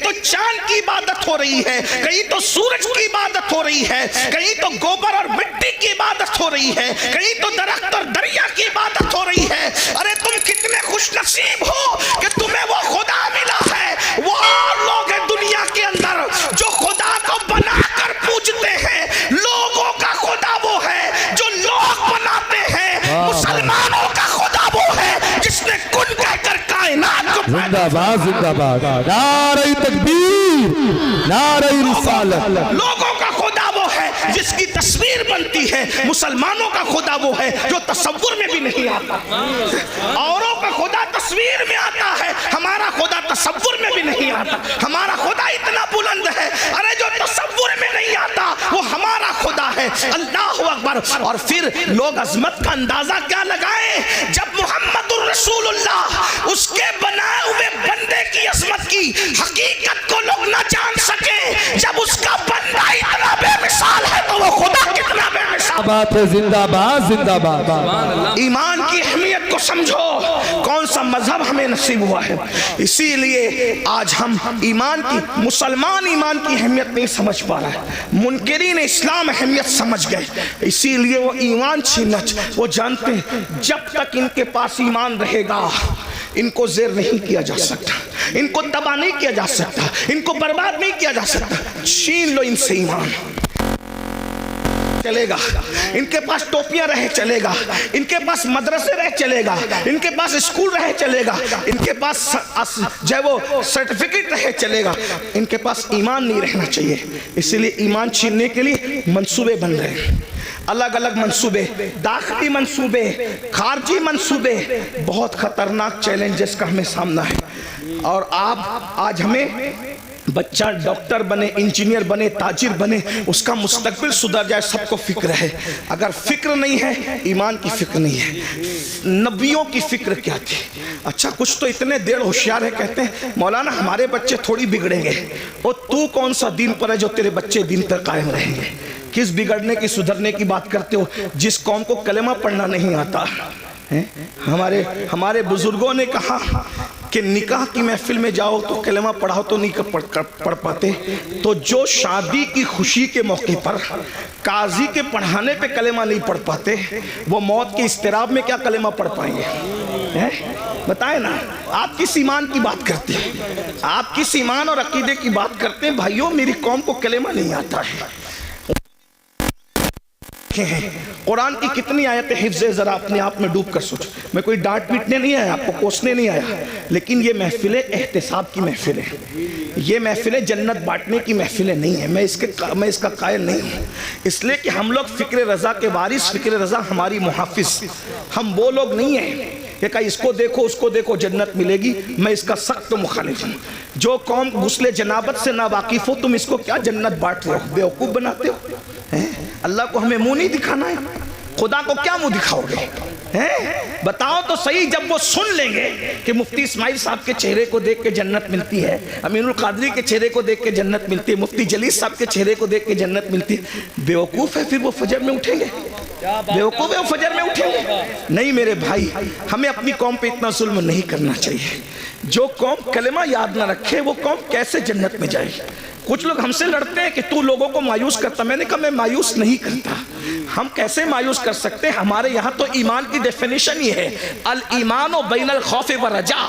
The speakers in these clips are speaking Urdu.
تو چاند کی عبادت ہو رہی ہے، کہیں تو سورج کی عبادت ہو رہی ہے، کہیں تو گوبر اور مٹی کی عبادت ہو رہی ہے، کہیں تو درخت اور دریا کی عبادت ہو رہی ہے۔ ارے تم کتنے خوش نصیب ہو کہ تمہیں وہ خدا ملا ہے۔ وہ اور لوگ ہیں دنیا کے اندر جو خدا کو بنا کر پوجتے ہیں۔ لوگوں کا خدا وہ ہے جو لوگ بناتے ہیں، مسلمانوں کا خدا وہ ہے جس نے کن کہہ کر کائنات کو زندہ باد، زندہ باد، نعرہ تکبیر، نعرہ رسالت۔ لوگوں کا خدا وہ ہے جس کی تصویر بنتی ہے، مسلمانوں کا خدا وہ ہے جو تصور میں بھی نہیں آتا۔ اوروں کا خدا تصویر میں آتا ہے، ہمارا خدا تصور میں بھی نہیں آتا۔ ہمارا خدا اتنا بلند ہے، ارے جو تصور میں نہیں آتا وہ ہمارا خدا ہے۔ اللہ اکبر۔ اور پھر لوگ عظمت کا اندازہ کیا لگائیں جب محمد الرسول اللہ اس کے بنائے ہوئے بندے کی عظمت کی حقیقت کو لوگ نہ جان سکے۔ جب اس کا بندہ اتنا بے مثال ہے تو وہ خدا کتنا بے مثال بات ہے۔ زندہ باد، زندہ باد۔ ایمان کی اہمیت کو سمجھو، کون سا مذہب ہمیں نصیب ہوا ہے۔ اسی لیے آج ہم ایمان کی، مسلمان ایمان کی اہمیت نہیں سمجھ پا رہا ہے، منکرین اسلام اہمیت سمجھ گئے، اسی لیے وہ ایمان چھیننا، وہ جانتے ہیں جب تک ان کے پاس ایمان رہے گا ان کو زیر نہیں کیا جا سکتا، ان کو تباہ نہیں کیا جا سکتا، ان کو برباد نہیں کیا جا سکتا۔ چھین لو ان سے ایمان، چلے گا۔ ان کے پاس ٹوپیاں رہے چلے گا، ان کے پاس مدرسے رہے چلے گا، ان کے پاس اسکول رہے چلے گا، ان کے پاس جو وہ سرٹیفکیٹ رہے چلے گا، ان کے پاس ایمان نہیں رہنا چاہیے۔ اسی لیے ایمان چھیننے کے لیے منصوبے بن رہے ہیں، الگ الگ منصوبے، داخلی منصوبے، خارجی منصوبے، بہت خطرناک چیلنجز کا ہمیں سامنا ہے۔ اور آج ہمیں بچہ ڈاکٹر بنے، انجینئر بنے، تاجر بنے، اس کا مستقبل سدھر جائے، سب کو فکر ہے۔ اگر فکر نہیں ہے، ایمان کی فکر نہیں ہے۔ نبیوں کی فکر کیا تھی؟ اچھا کچھ تو اتنے دیر ہوشیار ہے، کہتے ہیں مولانا ہمارے بچے تھوڑی بگڑیں گے، اور تو کون سا دین پر ہے جو تیرے بچے دین پر قائم رہیں گے؟ کس بگڑنے کی، سدھرنے کی بات کرتے ہو؟ جس قوم کو کلمہ پڑھنا نہیں آتا۔ ہمارے بزرگوں نے کہا کہ نکاح کی محفل میں جاؤ تو کلمہ پڑھاؤ تو نہیں پڑھ پاتے، تو جو شادی کی خوشی کے موقع پر قاضی کے پڑھانے پہ کلمہ نہیں پڑھ پاتے، وہ موت کے اضطراب میں کیا کلمہ پڑھ پائیں گے؟ بتائیں نا، آپ کس ایمان کی بات کرتے ہیں؟ آپ کس ایمان اور عقیدے کی بات کرتے ہیں؟ بھائیوں میری قوم کو کلمہ نہیں آتا ہے۔ قرآن کی کتنی آیتیں حفظ ہے، ذرا اپنے آپ میں ڈوب کر سوچ۔ میں کوئی ڈانٹ پیٹنے نہیں آیا، آپ کو کوسنے نہیں آیا، لیکن یہ محفلیں احتساب کی محفلیں، یہ محفلیں جنت بانٹنے کی محفلیں نہیں ہیں۔ میں اس کا قائل نہیں ہوں، اس لیے کہ ہم لوگ فکر رضا کے وارث، فکر رضا ہماری محافظ، ہم وہ لوگ نہیں ہیں کہ کہا اس کو دیکھو اس کو دیکھو جنت ملے گی۔ میں اس کا سخت مخالف ہوں۔ جو قوم غسل جنابت سے نا واقف ہو، تم اس کو کیا جنت بانٹ رہے ہو، بیوقوف بناتے ہو۔ اللہ کو ہمیں منہ نہیں دکھانا ہے، خدا کو کیا منہ دکھاؤ گے؟ بتاؤ تو صحیح، جب وہ سن لیں گے کہ مفتی اسماعیل صاحب کے چہرے کو دیکھ کے جنت ملتی ہے، امین القادری کے چہرے کو دیکھ کے جنت ملتی ہے، مفتی جلیس صاحب کے چہرے کو دیکھ کے جنت ملتی ہے، بیوقوف ہے پھر وہ فجر میں اٹھیں گے؟ بیوقوف ہے وہ فجر میں اٹھیں گے؟ نہیں میرے بھائی، ہمیں اپنی قوم پہ اتنا ظلم نہیں کرنا چاہیے۔ جو قوم کلمہ یاد نہ رکھے وہ قوم کیسے جنت میں جائے؟ کچھ لوگ ہم سے لڑتے ہیں کہ تو لوگوں کو مایوس کرتا، میں نے کہا میں مایوس نہیں کرتا۔ ہم کیسے مایوس کر سکتے؟ ہمارے یہاں تو ایمان کی ڈیفینیشن یہ ہے، الایمان بین الخوف والرجاء،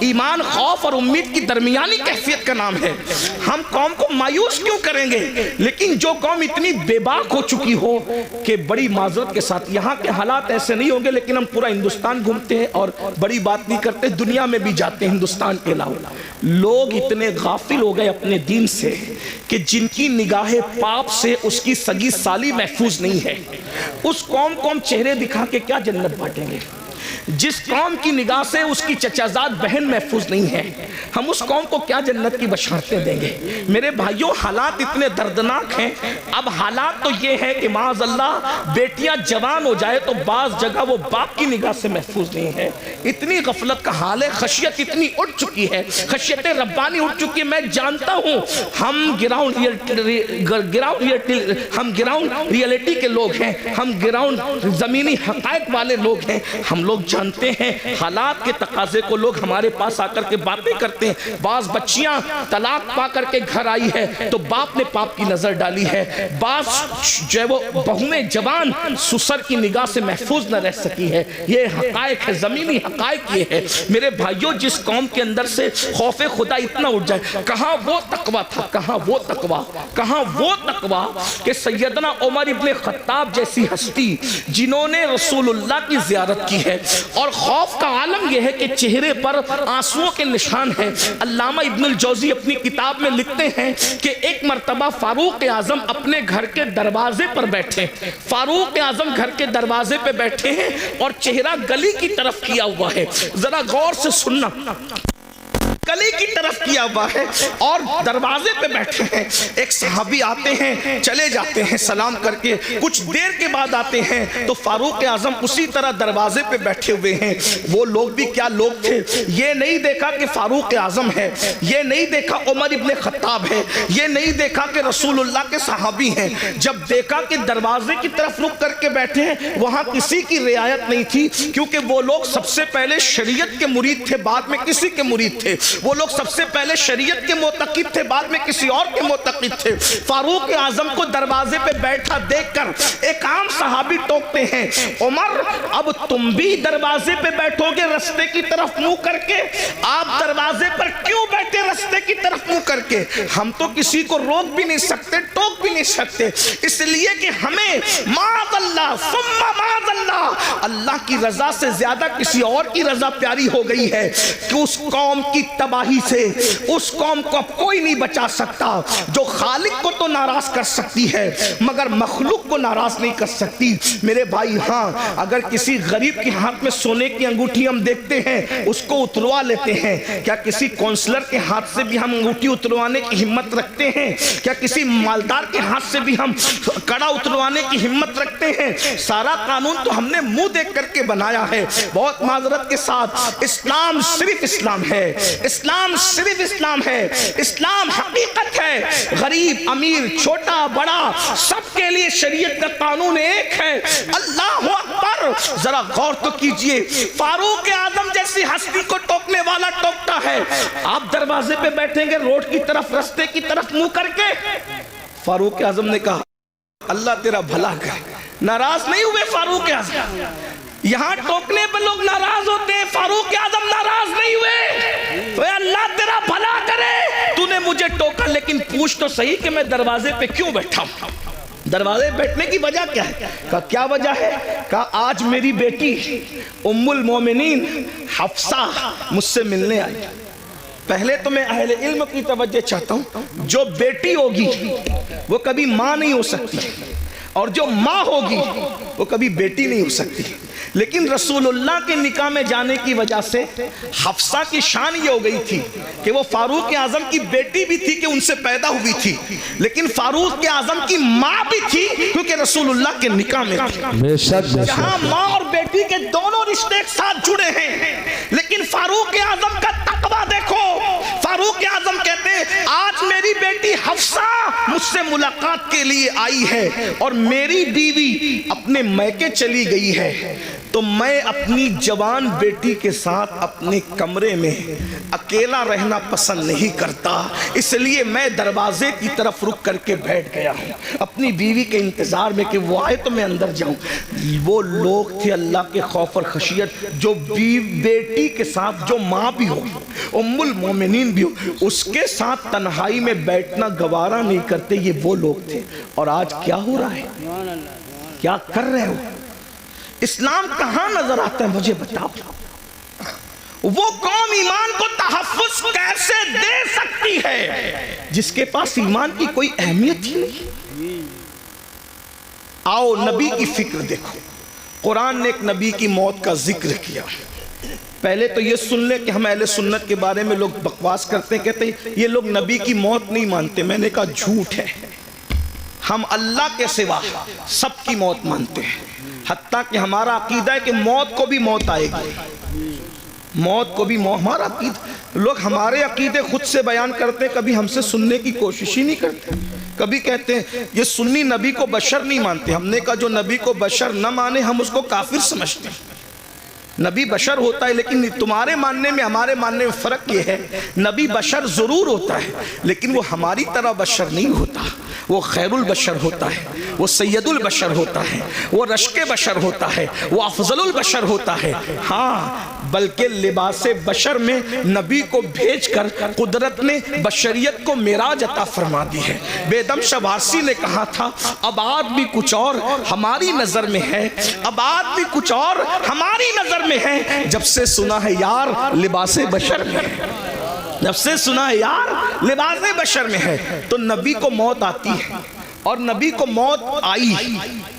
ایمان خوف اور امید کی درمیانی کیفیت کا نام ہے۔ ہم قوم کو مایوس کیوں کریں گے؟ لیکن جو قوم اتنی بے باک ہو چکی ہو کہ بڑی معذرت کے ساتھ، یہاں کے حالات ایسے نہیں ہوں گے لیکن ہم پورا ہندوستان گھومتے ہیں اور بڑی بات نہیں کرتے، دنیا میں بھی جاتے ہیں ہندوستان کے علاوہ۔ لوگ اتنے غافل ہو گئے اپنے دین سے کہ جن کی نگاہ پاپ سے اس کی سگی سالی محفوظ نہیں ہے، اس قوم کو ہم چہرے دکھا کے کیا جنت بانٹیں گے؟ جس قوم کی نگاہ سے اس کی چچازاد بہن محفوظ نہیں ہے، ہم اس قوم کو کیا جنت کی بشارتیں دیں گے؟ میرے بھائیوں حالات اتنے دردناک ہیں۔ اب حالات تو یہ ہے کہ معاذ اللہ بیٹیاں جوان ہو جائے تو بعض جگہ وہ باپ کی نگاہ سے محفوظ نہیں ہے۔ اتنی غفلت کا حال ہے، خشیت اتنی اٹھ چکی ہے، خشیت ربانی اٹھ چکی ہے۔ میں جانتا ہوں ہم گراؤنڈ ریئلٹی کے لوگ ہیں، ہم گراؤنڈ زمینی حقائق والے لوگ ہیں، ہم لوگ جانتے ہیں حالات کے تقاضے کو، لوگ ہمارے پاس آ کر کے باتیں کرتے ہیں. بعض بچیاں طلاق پا کر کے گھر آئی ہے تو باپ نے باپ کی نظر ڈالی ہے، بعض جو ہے وہ بہویں جوان سسر کی نگاہ سے محفوظ نہ رہ سکی ہے. یہ حقائق ہے، زمینی حقائق یہ ہے میرے بھائیوں. جس قوم کے اندر سے خوف خدا اتنا اٹھ جائے، کہاں وہ تقویٰ تھا، کہاں وہ تقویٰ، کہاں وہ تقویٰ کہ سیدنا عمر ابن خطاب جیسی ہستی جنہوں نے رسول اللہ کی زیارت کی ہے، اور خوف کا عالم یہ ہے کہ چہرے پر آنسوؤں کے نشان ہیں. علامہ ابن الجوزی اپنی کتاب میں لکھتے ہیں کہ ایک مرتبہ فاروق اعظم اپنے گھر کے دروازے پر بیٹھے، فاروق اعظم گھر کے دروازے پہ بیٹھے ہیں اور چہرہ گلی کی طرف کیا ہوا ہے. ذرا غور سے سننا، گلی کی طرف کیا ہوا ہے اور دروازے پہ بیٹھے ہیں. ایک صحابی آتے ہیں، چلے جاتے ہیں سلام کر کے، کچھ دیر کے بعد آتے ہیں تو فاروق اعظم اسی طرح دروازے پہ بیٹھے ہوئے ہیں. وہ لوگ بھی کیا لوگ تھے، یہ نہیں دیکھا کہ فاروق اعظم ہے، یہ نہیں دیکھا عمر ابن خطاب ہے، یہ نہیں دیکھا کہ رسول اللہ کے صحابی ہیں. جب دیکھا کہ دروازے کی طرف رک کر کے بیٹھے ہیں، وہاں کسی کی رعایت نہیں تھی، کیونکہ وہ لوگ سب سے پہلے شریعت کے مرید تھے، بعد میں کسی کے مرید تھے. وہ لوگ سب سے پہلے شریعت کے معتقد تھے، بعد میں کسی اور کے معتقد تھے. فاروق اعظم کو دروازے پہ بیٹھا دیکھ کر ایک عام صحابی ٹوکتے ہیں، عمر اب تم بھی دروازے پہ بیٹھو گے رستے کی طرف منہ کر کے؟ آپ دروازے پر کیوں بیٹھے رستے کی طرف منہ کر کے؟ ہم تو کسی کو روک بھی نہیں سکتے، ٹوک بھی نہیں سکتے، اس لیے کہ ہمیں معاذ اللہ ثم معاذ اللہ اللہ کی رضا سے زیادہ کسی اور کی رضا پیاری ہو گئی ہے کہ اس قوم کی تباہی سے اس قوم کو اب کوئی نہیں بچا سکتا جو خالق کو تو ناراض کر سکتی ہے مگر مخلوق کو ناراض نہیں کر سکتی. میرے بھائی ہاں، اگر کسی غریب کے ہاتھ میں سونے کی انگوٹھی ہم دیکھتے ہیں اس کو اتروا لیتے ہیں. کیا کسی کونسلر کے ہاتھ سے بھی ہم انگوٹھی اتروانے کی ہمت رکھتے ہیں؟ کیا کسی مالدار کے ہاتھ سے بھی ہم کڑا اتروانے کی ہمت رکھتے ہیں؟ سارا قانون تو ہم نے منہ دیکھ کر کے بنایا ہے. بہت معذرت کے ساتھ اسلام صرف اسلام ہے، اسلام صرف اسلام ہے، اسلام حقیقت ہے. غریب امیر چھوٹا بڑا سب کے لیے شریعت کا قانون ایک ہے. اللہ اکبر. ذرا غور تو کیجئے، فاروق اعظم جیسی ہستی کو ٹوکنے والا ٹوکتا ہے، آپ دروازے پہ بیٹھیں گے روڈ کی طرف رستے کی طرف منہ کر کے؟ فاروق اعظم نے کہا اللہ تیرا بھلا کرے. ناراض نہیں ہوئے فاروق اعظم. یہاں ٹوکنے پہ لوگ ناراض ہوتے ہیں، فاروق اعظم ناراض نہیں ہوئے. اے اللہ تیرا بھلا کرے، تو نے مجھے ٹوکا لیکن پوچھ تو صحیح کہ میں دروازے پہ کیوں بیٹھا ہوں؟ دروازے بیٹھنے کی وجہ کیا ہے؟ کہا کیا وجہ ہے؟ کہا آج میری بیٹی ام المومنین حفصہ مجھ سے ملنے آئی. پہلے تو میں اہل علم کی توجہ چاہتا ہوں، جو بیٹی ہوگی وہ کبھی ماں نہیں ہو سکتی، اور جو ماں ہوگی وہ کبھی بیٹی نہیں ہو سکتی. لیکن رسول اللہ کے نکاح میں جانے کی وجہ سے حفصہ کی شان یہ ہو گئی تھی کہ وہ فاروق اعظم کی بیٹی بھی تھی کہ ان سے پیدا ہوئی تھی، لیکن فاروق اعظم کی ماں بھی تھی کیونکہ رسول اللہ کے نکاح میں تھی. جہاں ماں اور بیٹی کے دونوں رشتے ایک ساتھ جڑے ہیں. لیکن فاروق اعظم کا تقویٰ دیکھو. فاروق اعظم کہتے ہیں آج میری بیٹی حفصہ مجھ سے ملاقات کے لیے آئی ہے اور میری بیوی اپنے میکے چلی گئی ہے، تو میں اپنی جوان بیٹی کے ساتھ اپنے کمرے میں اکیلا رہنا پسند نہیں کرتا، اس لیے میں دروازے کی طرف رک کر کے بیٹھ گیا ہوں اپنی بیوی کے انتظار میں کہ وہ آئے تو میں اندر جاؤں. وہ لوگ تھے اللہ کے خوف اور خشیت جو بیٹی کے ساتھ، جو ماں بھی ہو ام المومنین بھی ہو، اس کے ساتھ تنہائی میں بیٹھنا گوارا نہیں کرتے. یہ وہ لوگ تھے. اور آج کیا ہو رہا ہے؟ کیا کر رہے ہو؟ اسلام کہاں نظر آتا ہے مجھے بتاؤ. وہ قوم ایمان کو تحفظ کیسے دے سکتی ہے جس کے پاس ایمان کی کوئی اہمیت ہی نہیں؟ آؤ نبی کی فکر دیکھو. قرآن نے ایک نبی کی موت کا ذکر کیا. پہلے تو یہ سن لیں کہ ہم اہل سنت کے بارے میں لوگ بکواس کرتے ہیں، کہتے ہیں یہ لوگ نبی کی موت نہیں مانتے. میں نے کہا جھوٹ ہے. ہم اللہ کے سوا سب کی موت مانتے ہیں، حتیٰ کہ ہمارا عقیدہ ہے کہ موت کو بھی موت آئے گی. موت کو بھی موت. ہمارا عقیدہ، لوگ ہمارے عقیدے خود سے بیان کرتے ہیں، کبھی ہم سے سننے کی کوشش ہی نہیں کرتے. کبھی کہتے ہیں یہ سنی نبی کو بشر نہیں مانتے. ہم نے کہا جو نبی کو بشر نہ مانے ہم اس کو کافر سمجھتے ہیں. نبی بشر ہوتا ہے، لیکن تمہارے ماننے میں ہمارے ماننے میں فرق یہ ہے، نبی بشر ضرور ہوتا ہے لیکن وہ ہماری طرح بشر نہیں ہوتا، وہ خیر البشر ہوتا ہے، وہ سید البشر ہوتا ہے، وہ رشک بشر ہوتا ہے، وہ افضل البشر ہوتا ہے۔ ہاں بلکہ لباس بشر میں نبی کو بھیج کر قدرت نے بشریت کو معراج عطا فرما دی ہے۔ بیدم شباسی نے کہا تھا اب آدمی کچھ اور ہماری نظر میں ہے، اب آدمی کچھ اور ہماری نظر میں ہے، جب سے سنا ہے یار لباس بشر میں ہے، جب سے سنا ہے یار لباس بشر میں ہے۔ تو نبی کو موت آتی ہے، اور نبی کو موت آئی،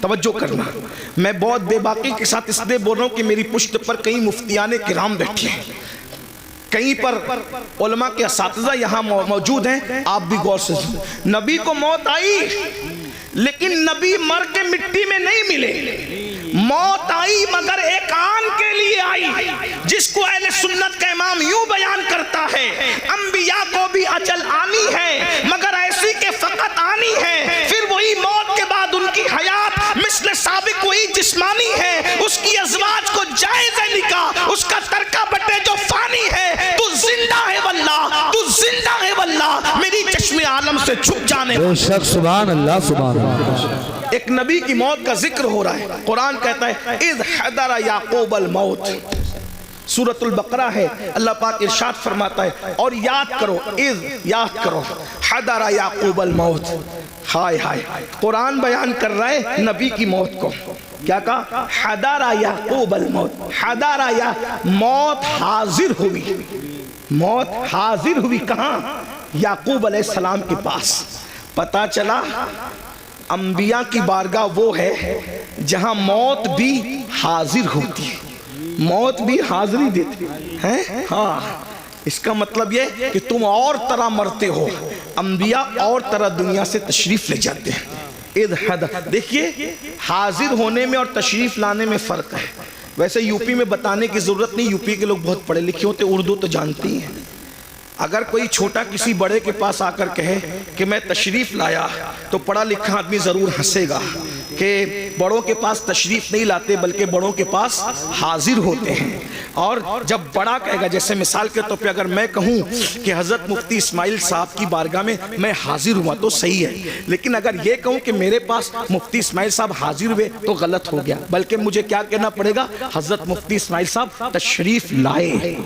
توجہ کرنا، میں بہت بے باکی کے ساتھ اس لیے بول رہا ہوں کہ میری پشت پر کئی مفتیان کرام بیٹھے ہیں، کہیں پر علماء کے اساتذہ یہاں موجود ہیں، آپ بھی غور سے سنیں۔ نبی کو موت آئی لیکن نبی مر کے مٹی میں نہیں ملے، موت آئی مگر ایک آن کے لیے آئی، جس کو اہل سنت کا امام یوں بیان کرتا ہے، انبیاء کو بھی اجل آنی ہے مگر ایسی کہ فقط آنی ہے، پھر وہی موت کے بعد ان کی حیات مثل سابق وہی جسمانی ہے، اس کی ازواج کو جائزہ نکاح، اس کا ترکہ بٹے جو فانی ہے، تو زندہ ہے واللہ، تو زندہ ہے واللہ، میری چشم عالم سے چھپ جانے بے شک سبحان اللہ سبحان اللہ۔ ایک نبی کی موت کا ذکر ہو رہا ہے، قرآن کہتا ہے اذ حضر یعقوب الموت، سورۃ البقرہ ہے، اللہ پاک ارشاد فرماتا ہے اور یاد کرو، اذ یاد کرو، حضر یعقوب الموت، ہائے ہائے، قرآن بیان کر رہا ہے نبی کی موت کو، کیا کہا؟ حضر یعقوب الموت، حضر یا موت حاضر ہوئی، موت حاضر ہوئی کہاں؟ یعقوب علیہ السلام کے پاس۔ پتا چلا انبیاء کی بارگاہ وہ ہے جہاں موت بھی حاضر ہوتی ہے، موت بھی حاضری دیتی ہے۔ ہاں اس کا مطلب یہ کہ تم اور طرح مرتے ہو، انبیاء اور طرح دنیا سے تشریف لے جاتے ہیں۔ دیکھیے حاضر ہونے میں اور تشریف لانے میں فرق ہے۔ ویسے یوپی میں بتانے کی ضرورت نہیں، یوپی کے لوگ بہت پڑھے لکھے ہوتے، اردو تو جانتی ہیں۔ اگر کوئی چھوٹا کسی بڑے کے پاس آ کر کہے کہ میں تشریف لایا تو پڑھا لکھا آدمی ضرور ہنسے گا کہ بڑوں کے پاس تشریف نہیں لاتے بلکہ بڑوں کے پاس حاضر ہوتے ہیں۔ اور جب بڑا کہے گا، جیسے مثال کے طور پہ اگر میں کہوں کہ حضرت مفتی اسماعیل صاحب کی بارگاہ میں میں حاضر ہوا تو صحیح ہے، لیکن اگر یہ کہوں کہ میرے پاس مفتی اسماعیل صاحب حاضر ہوئے تو غلط ہو گیا، بلکہ مجھے کیا کہنا پڑے گا؟ حضرت مفتی اسماعیل صاحب تشریف لائے۔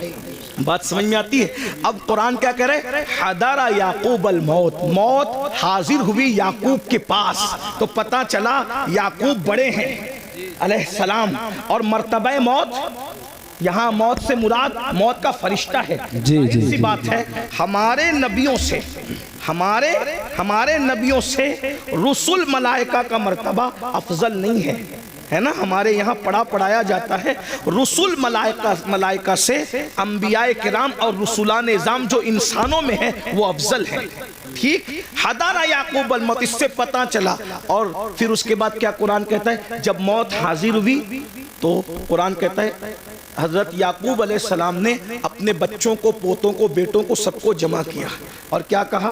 بات سمجھ میں آتی ہے؟ اب قرآن کیا کہہ رہے؟ حضر یعقوب الموت، موت حاضر ہوئی یعقوب کے پاس، تو پتا چلا یعقوب بڑے ہیں علیہ السلام، اور مرتبہ موت یہاں موت سے مراد موت کا فرشتہ ہے۔ اسی بات ہے ہمارے نبیوں سے، ہمارے نبیوں سے رسول ملائکہ کا مرتبہ افضل نہیں ہے، ہے نا؟ ہمارے یہاں پڑھایا جاتا ہے رسول ملائکہ سے انبیاء کرام اور رسولان اعظام جو انسانوں میں ہیں وہ افضل ہیں، ٹھیک؟ حضر یعقوب الموت، اس سے پتا چلا۔ اور پھر اس کے بعد کیا قرآن کہتا ہے؟ جب موت حاضر ہوئی تو قرآن کہتا ہے حضرت یعقوب علیہ السلام نے اپنے بچوں کو، پوتوں کو، بیٹوں کو، سب کو جمع کیا اور کیا کہا؟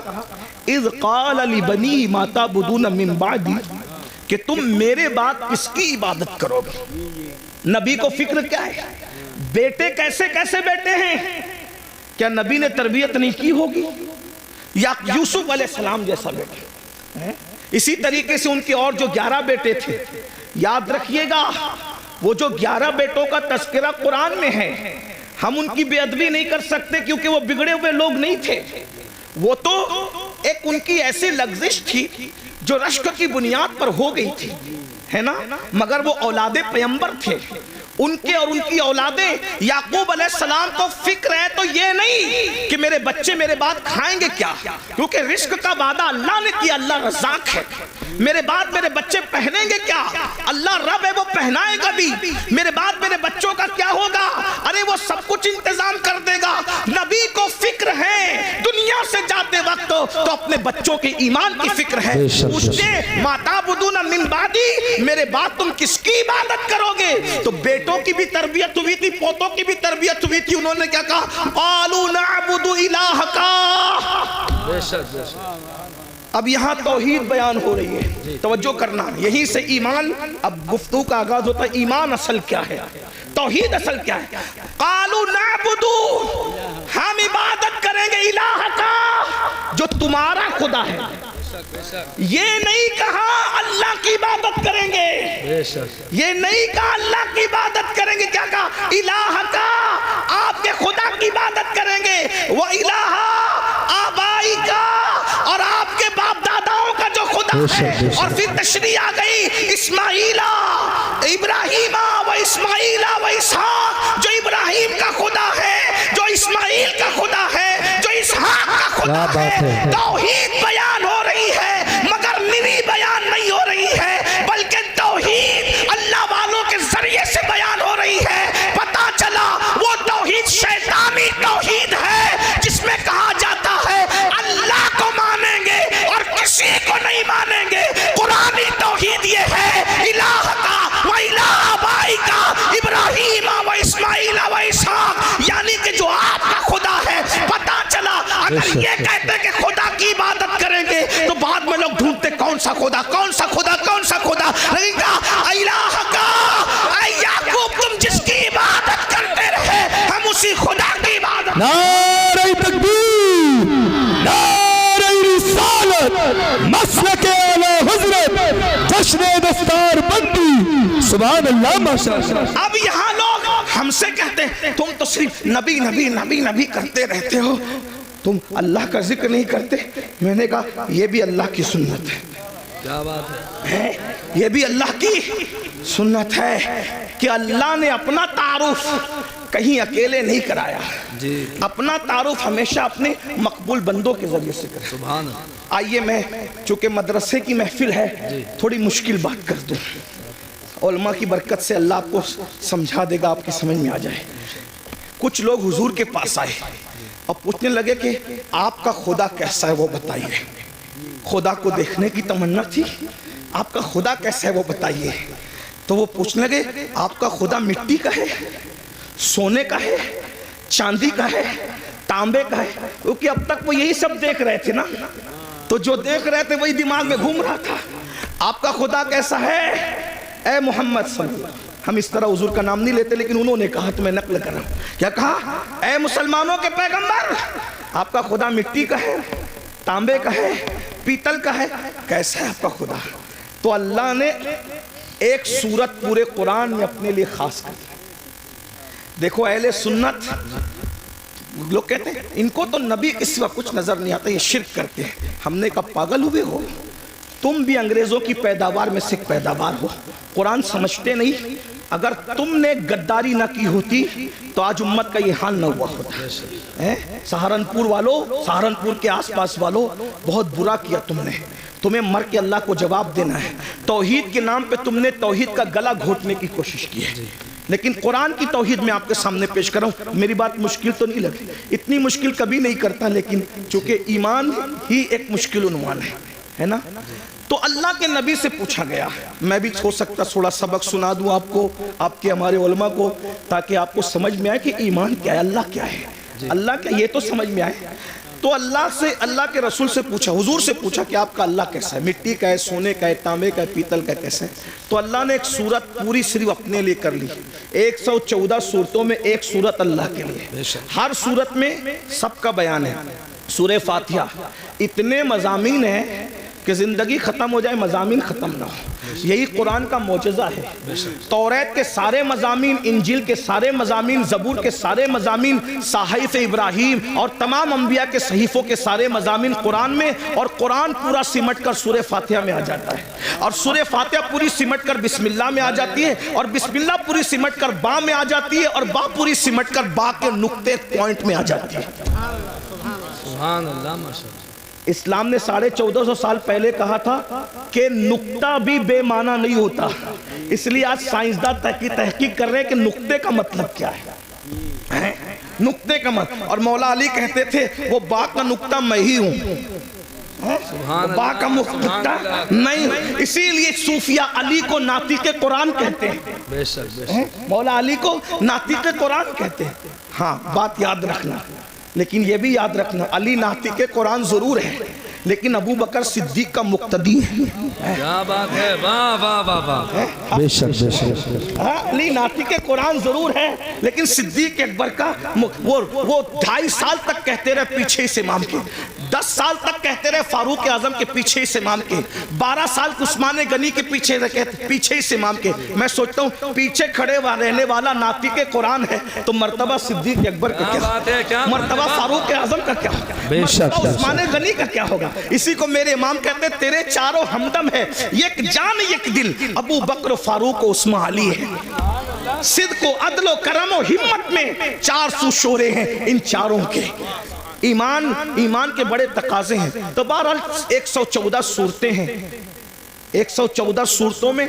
اذ قال لبنی ما تعبدون من بعدی، کہ تم میرے بعد کس کی عبادت کرو گے؟ نبی کو فکر کیا ہے؟ بیٹے کیسے کیسے بیٹے ہیں؟ کیا نبی نے تربیت نہیں کی ہوگی؟ یا یوسف علیہ السلام جیسا بیٹے؟ اسی طریقے سے ان کے اور جو 11 بیٹے تھے، یاد رکھیے گا وہ جو 11 بیٹوں کا تذکرہ قرآن میں ہے، ہم ان کی بے ادبی نہیں کر سکتے کیونکہ وہ بگڑے ہوئے لوگ نہیں تھے، وہ تو ایک ان کی ایسی لغزش تھی جو رشک کی بنیاد پر ہو گئی تھی، ہے نا؟ مگر وہ اولاد پیغمبر تھے، ان کے اور ان کی اولادیں، یعقوب علیہ السلام کو فکر ہے تو یہ نہیں کہ میرے بچے میرے بعد کھائیں گے کیا، کیونکہ رزق کا وعدہ اللہ نے کیا، اللہ رزاق ہے۔ میرے بعد میرے بچے پہنیں گے کیا؟ اللہ رب ہے، وہ پہنائے گا بھی۔ میرے بعد میرے بچوں کا کیا ہوگا؟ ارے وہ سب کچھ انتظام کر دے گا۔ نبی کو فکر ہے دنیا سے جاتے وقت تو اپنے بچوں کے ایمان کی فکر ہے۔ پوچھتے ما تعبدون من بعدی، میرے بعد تم کس کی عبادت کرو گے؟ تو بیٹوں کی بھی تربیت ہوئی تھی، پوتوں کی بھی تربیت ہوئی تھی، انہوں نے کیا کہا؟ قالوا نعبد الہک، اب یہاں توحید بیان ہو رہی ہے، توجہ کرنا، یہیں سے ایمان، اب گفتگو کا آغاز ہوتا ہے ایمان اصل کیا ہے، توحید اصل کیا ہے۔ قالوا نعبدو، ہم عبادت کریں گے الہ کا جو تمہارا خدا ہے، یہ نہیں کہا اللہ کی عبادت کریں گے، یہ نہیں کہا اللہ کی عبادت کریں گے، کیا کہا الہ کا، آپ کے خدا کی عبادت کریں گے، وہ الہ آبائی کا، اور آپ کے باپ داداؤں کا جو خدا ہے۔ اور پھر تشریح آ گئی اسماعیلہ ابراہیمہ و اسماعیلہ و اسحاق، جو ابراہیم کا خدا ہے، جو اسماعیل کا خدا ہے، جو اسحاق کا خدا ہے۔ توحید بیان ہو رہی ہے مگر میری بیان نہیں ہو رہی ہے، بلکہ توحید اللہ والوں کے ذریعے سے بیان ہو رہی ہے۔ پتا چلا وہ توحید شیطانی توحید ہے جس میں کہا جاتا ہے اللہ کو مانیں گے اور کسی کو نہیں مانیں گے۔ قرآنی توحید یہ ہے الہ کا و الہ آبائی کا، ابراہیم و اسماعیل و اسحاق، یعنی کہ جو آپ کا خدا ہے۔ پتا چلا اگر یہ کہتے کہ خدا کی عبادت کریں گے تو بعد میں لوگ ڈھونڈتے کون سا خدا، کون سا خدا، کون سا خدا، لیکن کہا الہ کا، اے یعقوب تم جس کی عبادت کرتے رہے ہم اسی خدا کی عبادت۔ نعرہ تکبیر، نعرہ رسالت، مسلک اعلی حضرت، جشن دستار بندی، سبحان اللہ ماشاءاللہ۔ اب یہاں لوگ ہم سے کہتے ہیں تم تو صرف نبی نبی نبی نبی کرتے رہتے ہو، تم اللہ کا ذکر نہیں کرتے۔ میں نے کہا یہ بھی اللہ کی سنت ہے، کیا بات ہے، یہ بھی اللہ کی سنت ہے کہ اللہ نے اپنا تعارف کہیں اکیلے نہیں کرایا، اپنا تعارف ہمیشہ اپنے مقبول بندوں کے ذریعے سے کرا۔ سبحان اللہ۔ آئیے میں چونکہ مدرسے کی محفل ہے تھوڑی مشکل بات کر دوں، علماء کی برکت سے اللہ آپ کو سمجھا دے گا، آپ کی سمجھ میں آ جائے۔ کچھ لوگ حضور کے پاس آئے اور پوچھنے لگے کہ آپ کا خدا کیسا ہے وہ بتائیے۔ خدا کو دیکھنے کی تمنا تھی، آپ کا خدا کیسا ہے وہ بتائیے۔ تو وہ پوچھنے لگے آپ کا خدا مٹی کا ہے، سونے کا ہے، چاندی کا ہے، تانبے کا ہے؟ کیونکہ اب تک وہ یہی سب دیکھ رہے تھے نا، تو جو دیکھ رہے تھے وہی دماغ میں گھوم رہا تھا۔ آپ کا خدا کیسا ہے اے محمد صلی اللہ علیہ وسلم؟ ہم اس طرح حضور کا نام نہیں لیتے لیکن انہوں نے کہا تو میں نقل کر رہا ہوں۔ کیا کہا؟ اے مسلمانوں کے پیغمبر، آپ کا خدا مٹی کا ہے، تانبے کا ہے، پیتل کا ہے، کیسا ہے آپ کا خدا؟ تو اللہ نے ایک سورت پورے قرآن میں اپنے لیے خاص کر دی۔ دیکھو اہل سنت لوگ کہتے ہیں ان کو تو نبی اس وقت کچھ نظر نہیں آتا، یہ شرک کرتے ہیں۔ ہم نے کہا پاگل ہوئے ہو، تم بھی انگریزوں کی پیداوار میں سے پیداوار ہو، قرآن سمجھتے نہیں۔ اگر تم نے غداری نہ کی ہوتی تو آج امت کا یہ حال نہ ہوا ہوتا۔ سہارنپور والوں، سہارنپور کے آس پاس والوں، بہت برا کیا تم نے، تمہیں مر کے اللہ کو جواب دینا ہے۔ توحید کے نام پہ تم نے توحید کا گلا گھونٹنے کی کوشش کی ہے، لیکن قرآن کی توحید میں آپ کے سامنے پیش کر رہا ہوں۔ میری بات مشکل تو نہیں لگی، اتنی مشکل کبھی نہیں کرتا، لیکن چونکہ ایمان ہی ایک مشکل عنوان ہے نا۔ تو اللہ کے نبی سے پوچھا گیا، میں بھی ہو سکتا تھوڑا سبق سنا دوں آپ کو، آپ کے ہمارے علماء کو، تاکہ آپ کو سمجھ میں آئے کہ ایمان کیا ہے، اللہ کیا ہے، اللہ کیا، یہ تو سمجھ میں آئے۔ تو اللہ کے رسول سے پوچھا، حضور سے پوچھا کہ آپ کا اللہ کیسا ہے، مٹی کا ہے، سونے کا ہے، تانبے کا ہے، پیتل کا کیسا ہے؟ تو اللہ نے ایک سورت پوری صرف اپنے لیے کر لی، 114 سورتوں میں ایک سورت اللہ کے لیے، ہر سورت میں سب کا بیان ہے۔ سورہ فاتحہ اتنے مضامین ہیں کہ زندگی ختم ہو جائے مضامین ختم نہ ہو، یہی قرآن کا معجزہ ہے۔ توریت کے سارے مضامین، انجیل کے سارے مضامین، زبور کے سارے مضامین، صحائف ابراہیم اور تمام انبیاء کے صحیفوں کے سارے مضامین قرآن میں، اور قرآن پورا سمٹ کر سورہ فاتحہ میں آ جاتا ہے، اور سورہ فاتحہ پوری سمٹ کر بسم اللہ میں آ جاتی ہے، اور بسم اللہ پوری سمٹ کر با میں آ جاتی ہے، اور با پوری سمٹ کر با کے نقطے پوائنٹ میں آ جاتی ہے۔ سبحان اللہ ماشاءاللہ۔ اسلام نے 1450 سال پہلے کہا تھا کہ نقطہ بھی بے معنی نہیں ہوتا، اس لیے آج سائنسداں تحقیق کر رہے ہیں کہ نقطے کا مطلب کیا ہے، نقطے کا مطلب۔ اور مولا علی کہتے تھے وہ با کا نقطہ میں ہی ہوں، با کا نقطہ نہیں، اسی لیے صوفیہ علی کو ناطق قرآن کہتے ہیں، مولا علی کو ناطق قرآن کہتے ہیں۔ ہاں بات یاد رکھنا، لیکن یہ بھی یاد رکھنا علی ناطق قرآن ضرور ہے، لیکن ابو بکر صدیق کا مقتدی ہے. کیا بات ہے، واہ واہ واہ واہ. بے شک بے شک. علی ناطق قرآن ضرور ہے لیکن صدیق اکبر کا وہ 2.5 سال تک کہتے رہے پیچھے اس امام کے, 10 سال تک کہتے رہے فاروق اعظم کے پیچھے اس امام کے, 12 سال عثمان غنی کے پیچھے اس امام کے. میں سوچتا ہوں پیچھے کھڑے رہنے والا ناطق قرآن ہے تو مرتبہ صدیق اکبر کا کیا, مرتبہ فاروق اعظم کا کیا ہوگا, بے شک عثمان غنی کا کیا ہوگا. اسی کو میرے امام کہتے ہیں تیرے چاروں ہمدم ہے, یک جان یک دل, ابو بکر فاروق و عثمان علی ہے. صدق و عدل و کرم و ہمت میں 400 شعرے ہیں ان چاروں کے. ایمان کے بڑے تقاضے ہیں. تو بہرحال 114 صورتیں ہیں, 114 صورتوں میں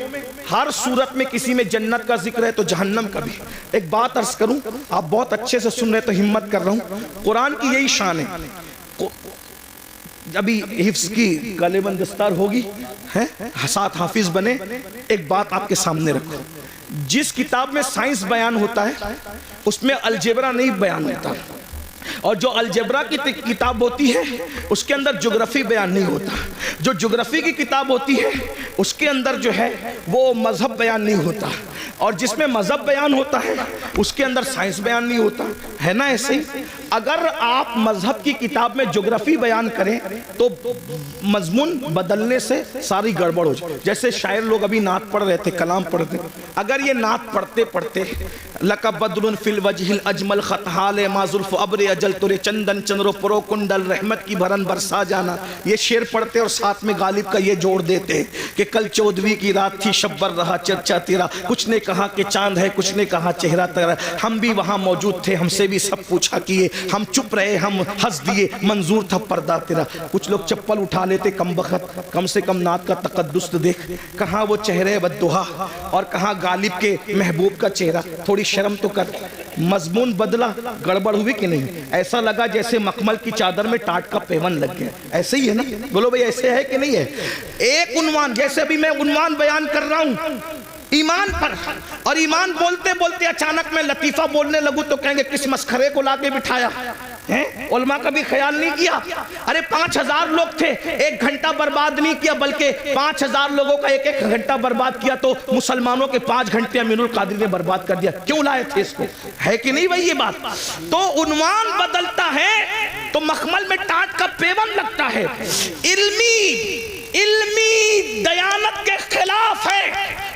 ہر صورت میں کسی میں جنت کا ذکر ہے تو جہنم کا بھی. ایک بات عرض کروں, آپ بہت اچھے سے سن رہے تو ہمت کر رہا ہوں. قرآن کی یہی شان ہے. ابھی حفظ کی غالباً دستار ہوگی, ساتھ حافظ بنے. ایک بات آپ کے سامنے رکھو, جس کتاب میں سائنس بیان ہوتا ہے اس میں الجبرا نہیں بیان ہوتا, اور جو الجبرا کی کتاب ہوتی ہے اس کے اندر جغرافی بیان نہیں ہوتا. جو جغرافی کی کتاب ہوتی ہے اس کے اندر جو ہے وہ مذہب بیان نہیں ہوتا, اور جس میں مذہب بیان ہوتا ہے اس کے اندر سائنس بیان نہیں ہوتا ہے نا. ایسے ہی اگر آپ مذہب کی کتاب میں جغرافی بیان کریں تو مضمون بدلنے سے ساری گڑبڑ ہو جائے. جیسے شاعر لوگ ابھی نعت پڑھ رہے تھے, کلام پڑھ رہے تھے, اگر یہ نعت پڑھتے پڑھتے لَكَ بَدْرٌ فِي الْوَجْهِ الْأَجْمَلْ خَطْحَالِ مَا ظُلْفُ أَبْرِ اجل تُرے چندن چندرو پرو کنڈل رحمت کی بھرن برسا جانا, یہ شعر پڑھتے اور ساتھ میں غالب کا یہ جوڑ دیتے کہ کل 14ویں کی رات تھی شبر رہا چرچا تیرا, کچھ نے کہا کہ چاند ہے کچھ نے کہا چہرہ تیرا, ہم بھی وہاں موجود تھے ہم سے بھی سب پوچھا کیے, ہم چپ رہے ہم ہنس دیے منظور تھا پردہ تیرا. کچھ لوگ چپل اٹھا لیتے کم بخت, کم سے کم نعت کا تقدس دیکھ, کہاں وہ چہرے بددہا اور کہاں غالب کے محبوب کا چہرہ. تھوڑی شرم تو کر. مضمون بدلا, گڑبڑ ہوئی کہ نہیں؟ ایسا لگا جیسے مخمل کی چادر میں ٹاٹ کا پیون لگ گیا. ایسے ہی ہے نا, بولو بھئی ایسے ہے کہ نہیں ہے؟ ایک عنوان, جیسے ابھی میں عنوان بیان کر رہا ہوں ایمان پر, اور ایمان بولتے بولتے اچانک میں لطیفہ بولنے لگوں تو کہیں گے کس مسخرے کو لا کے بٹھایا ہے. علماء کا بھی خیال نہیں کیا. ارے 5000 لوگ تھے, 1 گھنٹہ برباد نہیں کیا بلکہ 5000 لوگوں کا 1 گھنٹہ برباد کیا, تو مسلمانوں کے 5 گھنٹے امین القادری نے برباد کر دیا. کیوں لائے تھے اس کو؟ ہے کہ نہیں بھئی یہ بات؟ تو عنوان بدلتا ہے تو مخمل میں ٹاٹ کا پیون لگتا ہے. علمی دیانت کے خلاف ہے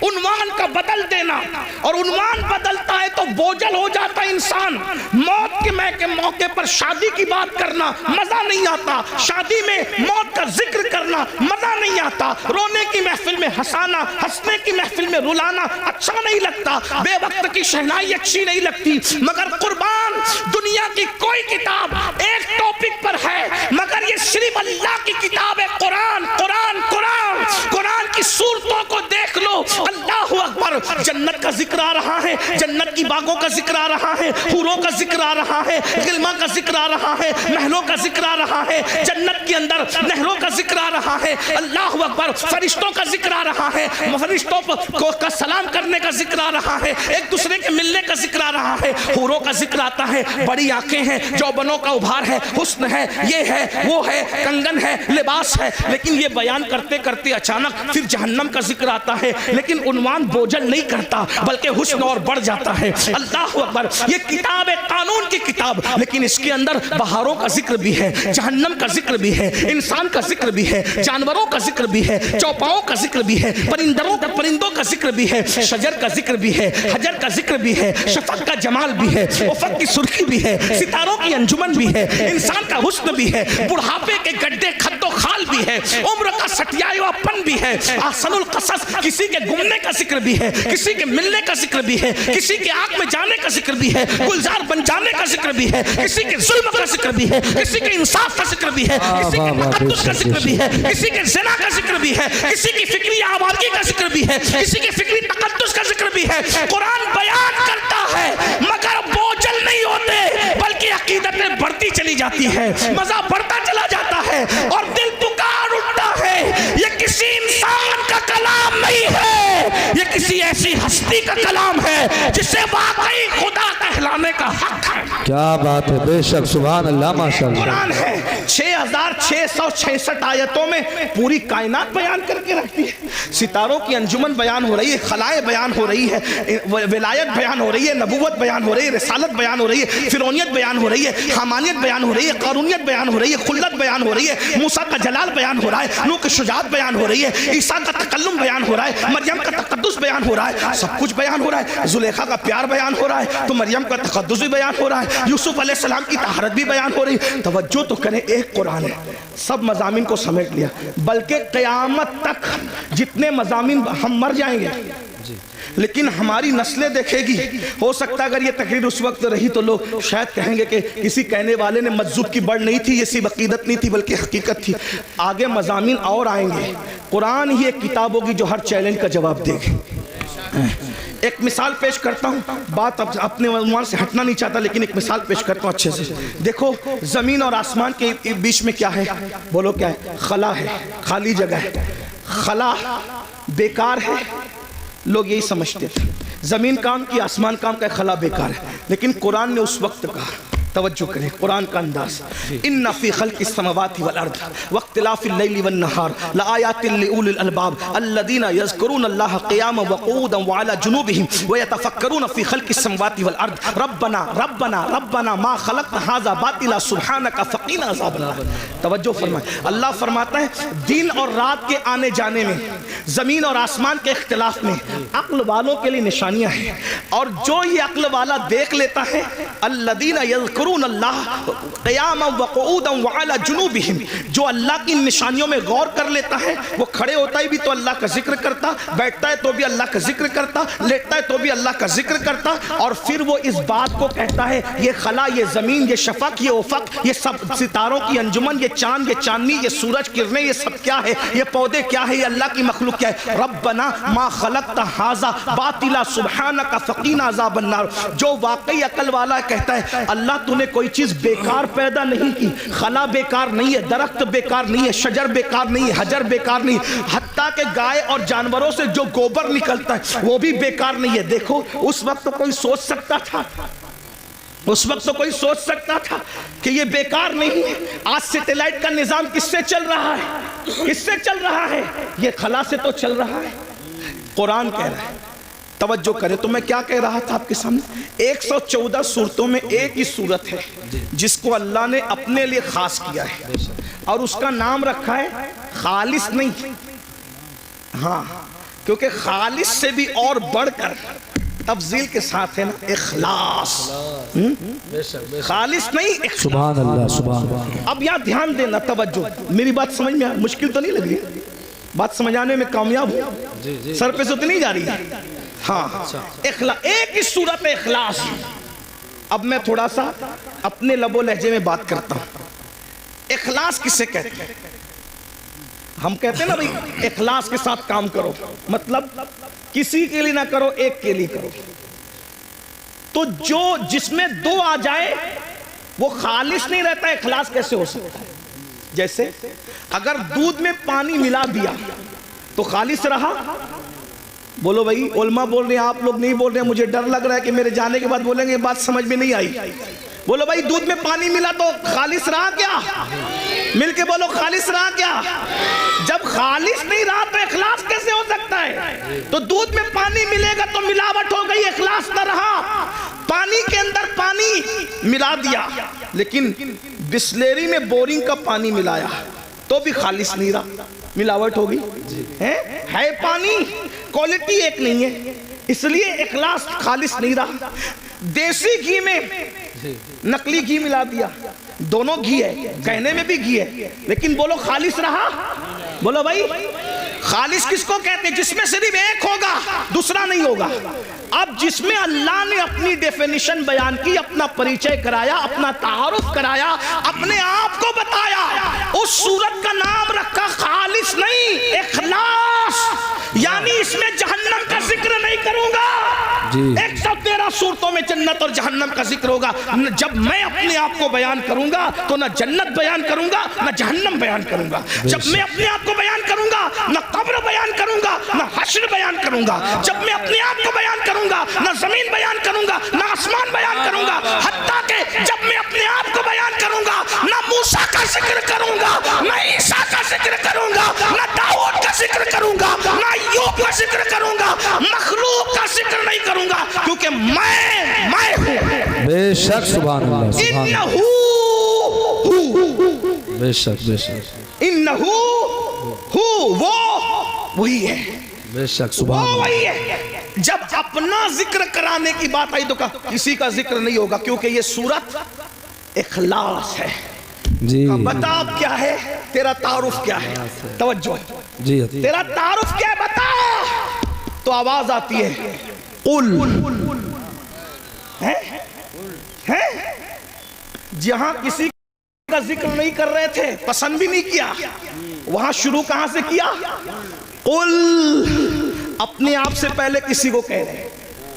عنوان کا بدل دینا, اور عنوان بدلتا ہے تو بوجھل ہو جاتا ہے انسان. موت کے موقع پر شادی کی بات کرنا مزہ نہیں آتا, شادی میں موت کا ذکر کرنا مزہ نہیں آتا, رونے کی محفل میں ہنسانا, ہنسنے کی محفل میں رلانا اچھا نہیں لگتا, بے وقت کی شہنائی اچھی نہیں لگتی. مگر قربان دنیا کی کوئی کتاب ایک ٹاپک پر ہے مگر یہ صرف اللہ کی کتاب ہے. قرآن قرآن قرآن قرآن کی صورتوں کو دیکھ لو, اللہ اکبر. جنت کا ذکر آ رہا ہے, جنت کی باغوں کا ذکر آ رہا ہے, حوروں کا ذکر آ رہا ہے, غلما کا ذکر آ رہا ہے, محلوں کا ذکر آ رہا ہے, جنت کے اندر نہروں کا ذکر آ رہا ہے, اللہ اکبر. فرشتوں کا ذکر آ رہا ہے, فرشتوں کا سلام کرنے کا ذکر آ رہا ہے, ایک دوسرے کے ملنے کا ذکر آ رہا ہے, حوروں کا ذکر آتا ہے, بڑی آنکھیں ہیں, جوبنوں کا ابھار ہے, حسن ہے, یہ ہے وہ ہے, کنگن ہے, لباس ہے. لیکن یہ بیان کرتے کرتے اچانک پھر جہنم کا ذکر آتا ہے, لیکن عنوان بوجھل نہیں کرتا بلکہ حسن اور بڑھ جاتا ہے. اللہ اکبر. یہ کتاب ہے قانون کی کتاب, لیکن اس کے اندر بہاروں کا ذکر بھی ہے, جہنم کا ذکر بھی ہے, انسان کا ذکر بھی ہے, جانوروں کا ذکر بھی ہے, چوپاؤں کا ذکر بھی ہے, پرندوں کا ذکر بھی ہے, شجر کا ذکر بھی ہے, حجر کا ذکر بھی ہے, شفق کا جمال بھی ہے, افق کی سرخی بھی ہے, ستاروں کی انجمن بھی ہے, انسان کا حسن بھی ہے, بڑھاپے کے گڈھے خد و خال بھی ہے, عمر کا سٹیایا پن بھی ہے, احسن القصص کسی کے گمنے کا ذکر بھی ہے, کسی کے ملنے کا ذکر بھی ہے, کسی کے آگ میں جانے کا ذکر بھی ہے, گلزار بن جانے کا ذکر بھی ہے, کسی کے ظلم کا ذکر بھی ہے, کسی کے انصاف کا ذکر بھی ہے, کسی کے تقدس کا ذکر بھی ہے, کسی کے زنا کا ذکر بھی ہے, کسی کی فکری آبادی کا ذکر بھی ہے, کسی کی فکری تقدس کا ذکر بھی ہے. قرآن بیان کرتا ہے مگر بوجھل نہیں ہوتے بلکہ عقیدتیں بڑھتی چلی جاتی ہے, مزہ بڑھتا چلا جاتا ہے, اور دل پکار اٹھتا ہے. یہ کسی انسان کا کلام نہیں ہے, ہے یہ کسی ایسی ہستی کا کلام ہے جسے واقعی خدا کہلانے کا حق ہے. کیا بات ہے، بے شک، سبحان اللہ، ماشاءاللہ. قرآن ہے 6666 آیتوں میں پوری کائنات بیان کر کے رکھتی ہے. ستاروں کی انجمن بیان ہو رہی ہے، خلائیں بیان ہو رہی ہے، ولایت بیان ہو رہی ہے، نبوت بیان ہو رہی ہے، رسالت بیان ہو رہی ہے، فرعونیت بیان ہو رہی ہے، حمانیت بیان ہو رہی ہے، قارونیت بیان ہو رہی ہے، خلت بیان ہو رہی ہے، موسیٰ کا جلال بیان ہو رہا ہے، نوح کی شجاعت بیان ہو رہی ہے، عیسیٰ کا تکلم بیان ہو رہا ہے، مریم کا تقدس بیان ہو رہا ہے، سب کچھ بیان ہو رہا ہے. زلیخا کا پیار بیان ہو رہا ہے تو مریم کا تقدس بھی بیان ہو رہا ہے، یوسف علیہ السلام کی طہارت بھی بیان ہو رہی ہے. توجہ تو کریں، ایک قرآن ہے، سب مضامین کو سمیٹ لیا. بلکہ قیامت تک جتنے مضامین ہم مر جائیں گے لیکن ہماری نسلیں دیکھے گی. ہو سکتا ہے اگر یہ تقریر اس وقت رہی تو لوگ شاید کہیں گے کہ کسی کہنے والے نے مجذوب کی بڑھ نہیں تھی، یہ صرف عقیدت نہیں تھی بلکہ حقیقت تھی. آگے مضامین اور آئیں گے. قرآن ہی ایک کتاب ہوگی جو ہر چیلنج کا جواب دے گی. ایک مثال پیش کرتا ہوں، بات اپنے عنوان سے ہٹنا نہیں چاہتا لیکن ایک مثال پیش کرتا ہوں اچھے سے. دیکھو زمین اور آسمان کے بیچ میں کیا ہے؟ بولو کیا ہے؟ خلا ہے، خالی جگہ ہے. خلا بیکار ہے، لوگ یہی سمجھتے تھے. زمین کام کی، آسمان کام کا، خلا بیکار ہے. لیکن قرآن نے اس وقت کہا، توجہ کریں قرآن کا انداز، ان فی خلق السماوات والارض واختلاف اللیل والنہار لآیات لأولی الالباب الذین یذکرون اللہ قیاما وقعودا وعلی جنوبہم ویتفکرون فی خلق السماوات والارض ربنا ربنا ربنا ما خلقت ھذا باطلا سبحانک فقنا عذاب النار. توجہ فرمائیں، اللہ فرماتا ہے دن اور رات کے آنے جانے میں، زمین اور آسمان کے اختلاف میں عقل والوں کے لیے نشانیاں ہیں. اور جو یہ عقل والا دیکھ لیتا ہے، الذین یذکرون اللہ قیاما وقعودا وعلی جنوبہم، جو اللہ کی نشانیوں میں غور کر لیتا ہے، وہ کھڑے ہوتا ہے بھی تو اللہ کا ذکر کرتا، بیٹھتا ہے تو بھی اللہ کا ذکر کرتا، لیٹتا ہے تو بھی اللہ کا ذکر کرتا. اور پھر وہ اس بات کو کہتا ہے یہ خلا، یہ زمین، یہ شفق، یہ افق، یہ سب ستاروں کی انجمن، یہ چاند، یہ چاندنی، یہ سورج کرنیں، یہ سب کیا ہے؟ یہ پودے کیا ہے؟ یہ اللہ کی مخلوق کیا ہے؟ ربنا ما خلقت ھذا باطلا سبحانک فقنا عذاب النار. جو واقعی عقل والا کہتا ہے اللہ تو نے کوئی چیز بیکار پیدا نہیں کی. خلا بیکار نہیں ہے، درخت بیکار نہیں ہے، شجر بیکار نہیں ہے، حجر بیکار نہیں ہے، حتیٰ کہ گائے اور جانوروں سے جو گوبر نکلتا ہے وہ بھی بیکار نہیں ہے. دیکھو اس وقت تو کوئی سوچ سکتا تھا، اس وقت تو کوئی سوچ سکتا تھا کہ یہ بیکار نہیں ہے. آج سیٹلائٹ کا نظام کس سے چل رہا ہے؟ کس سے چل رہا ہے؟ یہ خلا سے تو چل رہا ہے. قرآن کہہ رہا ہے، توجہ کریں. تو میں کیا کہہ رہا تھا آپ کے سامنے؟ 114 صورتوں میں ایک ہی صورت ہے جس کو اللہ نے اپنے لیے خاص کیا ہے اور اس کا نام رکھا ہے خالص نہیں. ہاں، کیونکہ خالص سے بھی اور بڑھ کر تفضیل کے ساتھ ہے نا اخلاص. خالص نہیں، سبحان اللہ، سبحان اللہ. اب یہاں دھیان دینا، توجہ. میری بات سمجھ میں مشکل تو نہیں لگ رہی؟ بات سمجھانے میں کامیاب ہوں؟ سر پہ سے تو نہیں جا رہی ہے؟ ہاں، اخلاص، ایک ہی صورت اخلاص. اب میں تھوڑا سا اپنے لب و لہجے میں بات کرتا ہوں. اخلاص کسے کہتے ہیں؟ ہم کہتے ہیں نا بھئی اخلاص کے ساتھ کام کرو، مطلب کسی کے لیے نہ کرو، ایک کے لیے کرو. تو جو جس میں دو آ جائے وہ خالص نہیں رہتا. اخلاص کیسے ہو سکتا ہے؟ جیسے اگر دودھ میں پانی ملا دیا تو خالص رہا؟ بولو بھائی، علماء بول رہے ہیں، آپ لوگ نہیں بول رہے ہیں. مجھے ڈر لگ رہا ہے کہ میرے جانے کے بعد بولیں گے بات سمجھ میں نہیں آئی. بولو بھائی، دودھ میں پانی ملا تو خالص رہا کیا؟ مل کے بولو، خالص رہا کیا؟ جب خالص نہیں رہا تو اخلاص کیسے ہو سکتا ہے؟ تو دودھ میں پانی ملے گا تو ملاوٹ ہو گئی، اخلاص نہ رہا. پانی کے اندر پانی ملا دیا لیکن بسلیری میں بورنگ کا پانی ملایا تو بھی خالص نہیں رہا، ملاوٹ ہوگی. ہے پانی، کوالٹی ایک نہیں ہے، اس لیے اخلاص خالص نہیں رہا. دیسی گھی میں نقلی گھی ملا دیا، دونوں گھی ہے، کہنے میں بھی گھی ہے، لیکن بولو خالص رہا؟ بولو بھائی، خالص کس کو کہتے ہیں؟ جس میں صرف ایک ہوگا، دوسرا نہیں ہوگا. اب جس میں اللہ نے اپنی ڈیفینیشن بیان کی، اپنا پریچے کرایا، اپنا تعارف کرایا، اپنے آپ کو بتایا، اس صورت کا نام رکھا خالص نہیں، اخلاص. یعنی اس میں جہنم کا ذکر نہیں کروں گا. 113 صورتوں میں جنت اور جہنم کا ذکر ہوگا. جب میں اپنے آپ کو بیان کروں گا تو نہ جنت بیان کروں گا نہ جہنم بیان کروں گا. جب میں اپنے آپ کو بیان کروں گا نہ قبر بیان کروں گا نہ حشر بیان کروں گا. جب میں اپنے آپ کو بیان کروں گا نہ زمین بیان کروں گا نہ آسمان بیان کروں گا. حتیٰ کہ جب میں اپنے آپ کو بیان کروں گا نہ موسیٰ کا ذکر کروں گا نہ عیسیٰ کا ذکر کروں گا نہ داؤد کا ذکر کروں گا نہ ایوب کا ذکر کروں گا. مخلوق کا ذکر نہیں کروں گا کیونکہ میں ہوں. بے شک سبحان اللہ سبحان اللہ. بے شک بے شک انہو وہ وہی ہے. بے شک سبحان وہ اللہ. وہی ہے. جب اپنا ذکر کرانے کی بات آئی تو کہا کسی کا ذکر نہیں ہوگا کیونکہ یہ سورت اخلاص ہے. جی بتا اب کیا ہے تیرا تعارف کیا ہے. توجہ جی تیرا تعارف کیا ہے بتا. تو آواز آتی ہے قل. جہاں کسی کا ذکر نہیں کر رہے تھے پسند بھی نہیں کیا وہاں شروع کہاں سے کیا. قل اپنے آپ سے پہلے کسی کو کہہ رہے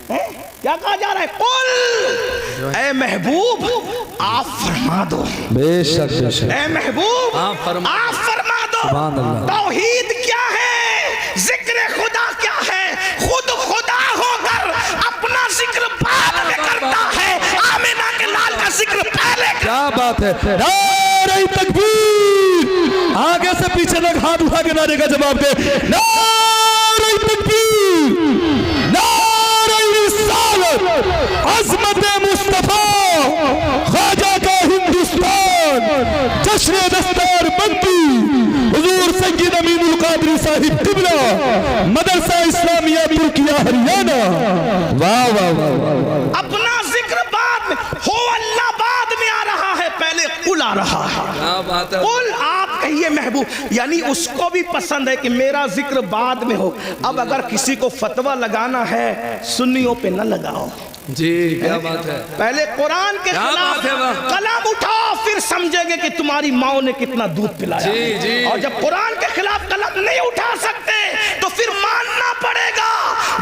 ہیں. کیا کہا جا رہا ہے قل اے محبوب آپ فرما دو. بے شک بے شک اے محبوب آپ فرما دو. سبحان اللہ. توحید کیا ہے ذکر خدا کیا ہے. خود خدا ہو کر اپنا ذکر بعد میں کرتا ہے. آمینہ کے لال کا ذکر پہلے کرتا. کیا بات ہے. نعرہ تکبیر. آگے سے پیچھے لگ ہاتھ اٹھا کے نعرے کا جواب دے. نعرہ تکبیر. نعرہ رسالت. عظمت مصطفیٰ خواجہ کا ہندوستان. جشن دستار بندی حضور سید امین القادری صاحب قبلہ مدرسہ اسلامیہ ترکیہ ہریانہ. واہ واہ واہ. اپنا ذکر بعد میں ہو اللہ بعد میں آ رہا ہے پہلے قل آ رہا ہے. کیا بات ہے. قل آپ کہیے محبوب یعنی اس کو بھی پسند ہے کہ میرا ذکر بعد میں ہو. اب اگر کسی کو فتویٰ لگانا ہے سنیوں پہ نہ لگاؤ. جی کیا بات ہے. پہلے قرآن کے کیا خلاف بات ہے واہ. قلم اٹھاؤ پھر سمجھیں گے کہ تمہاری ماں نے کتنا دودھ پلایا. جی جی. اور جب قرآن کے خلاف قلم نہیں اٹھا سکتے تو پھر ماننا پڑے گا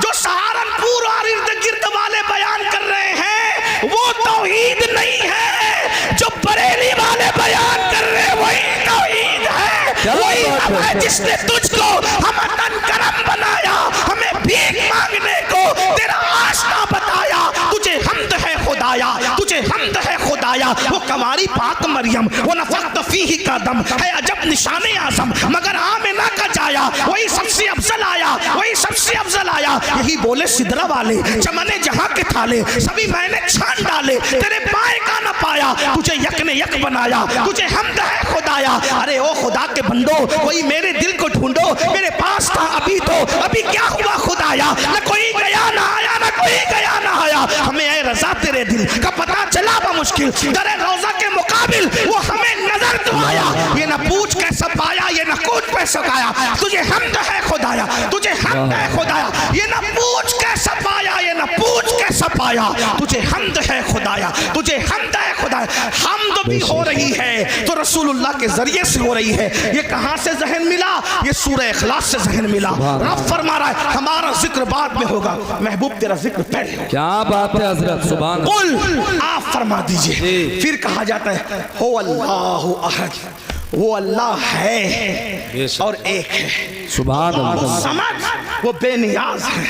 جو سہارنپور اور ارد گرد والے بیان کر رہے ہیں وہ توحید نہیں ہے. جو بریلی والے بیان کر رہے ہیں وہی توحید ہے. وہی رب ہے جس نے تجھ کو ہمتن کرم بنایا ہمیں بھیک مانگنے کو تیرا آشنا بتایا. تجھے حمد ہے خدایا تجھے حمد ہے خدایا. وہ کنواری پاک مریم وہ نفخت فیہ کا دم ہے عجب نشان اعظم مگر آمنہ کا جایا وہی سب سے افضل آیا وہی سب سے افضل آیا. یہی بولے سدرہ والے چمن جہاں کے تھالے سبھی میں نے چھان ڈالے تیرے پائے کا نہ پایا. تجھے یک نے یک بنایا تجھے حمد ہے خدایا. ارے او خدا کے بندو کوئی میرے دل کو ڈھونڈو میرے پاس تھا ابھی تو ابھی کیا ہوا خدایا. نہ کوئی گیا نہ آیا نہ کوئی گیا نہ آیا. ہمیں اے رضا تیرے دل کا پتہ چلا بمشکل در روضہ کے مقابل وہ ہمیں نظر تو آیا. یہ نہ پوچھ کیسا پایا یہ نہ کوچ کیسا گایا. تجھے حمد ہے خدایا تجھے حمد ہے خدایا. یہ نہ پوچھ کیسا پایا یہ نہ پوچھ کیسا پایا. تجھے حمد ہے خدایا تجھے حمد ہے خدایا. حمد بھی ہو رہی ہے تو رسول اللہ کے ذریعے سے ہو رہی ہے. یہ کہاں سے ذہن ملا یہ سورہ اخلاص سے ذہن ملا. رب فرما رہا ہے ہمارا ذکر بعد میں ہوگا محبوب تیرا ذکر پہلے ہوگا. کیا بات ہے حضرت سبحان اللہ. قل آپ فرما دیجئے. پھر کہا جاتا ہے ہو اللہ احد وہ اللہ ہے اور ایک ہے. سبحان اللہ. سمجھ وہ بے نیاز ہے.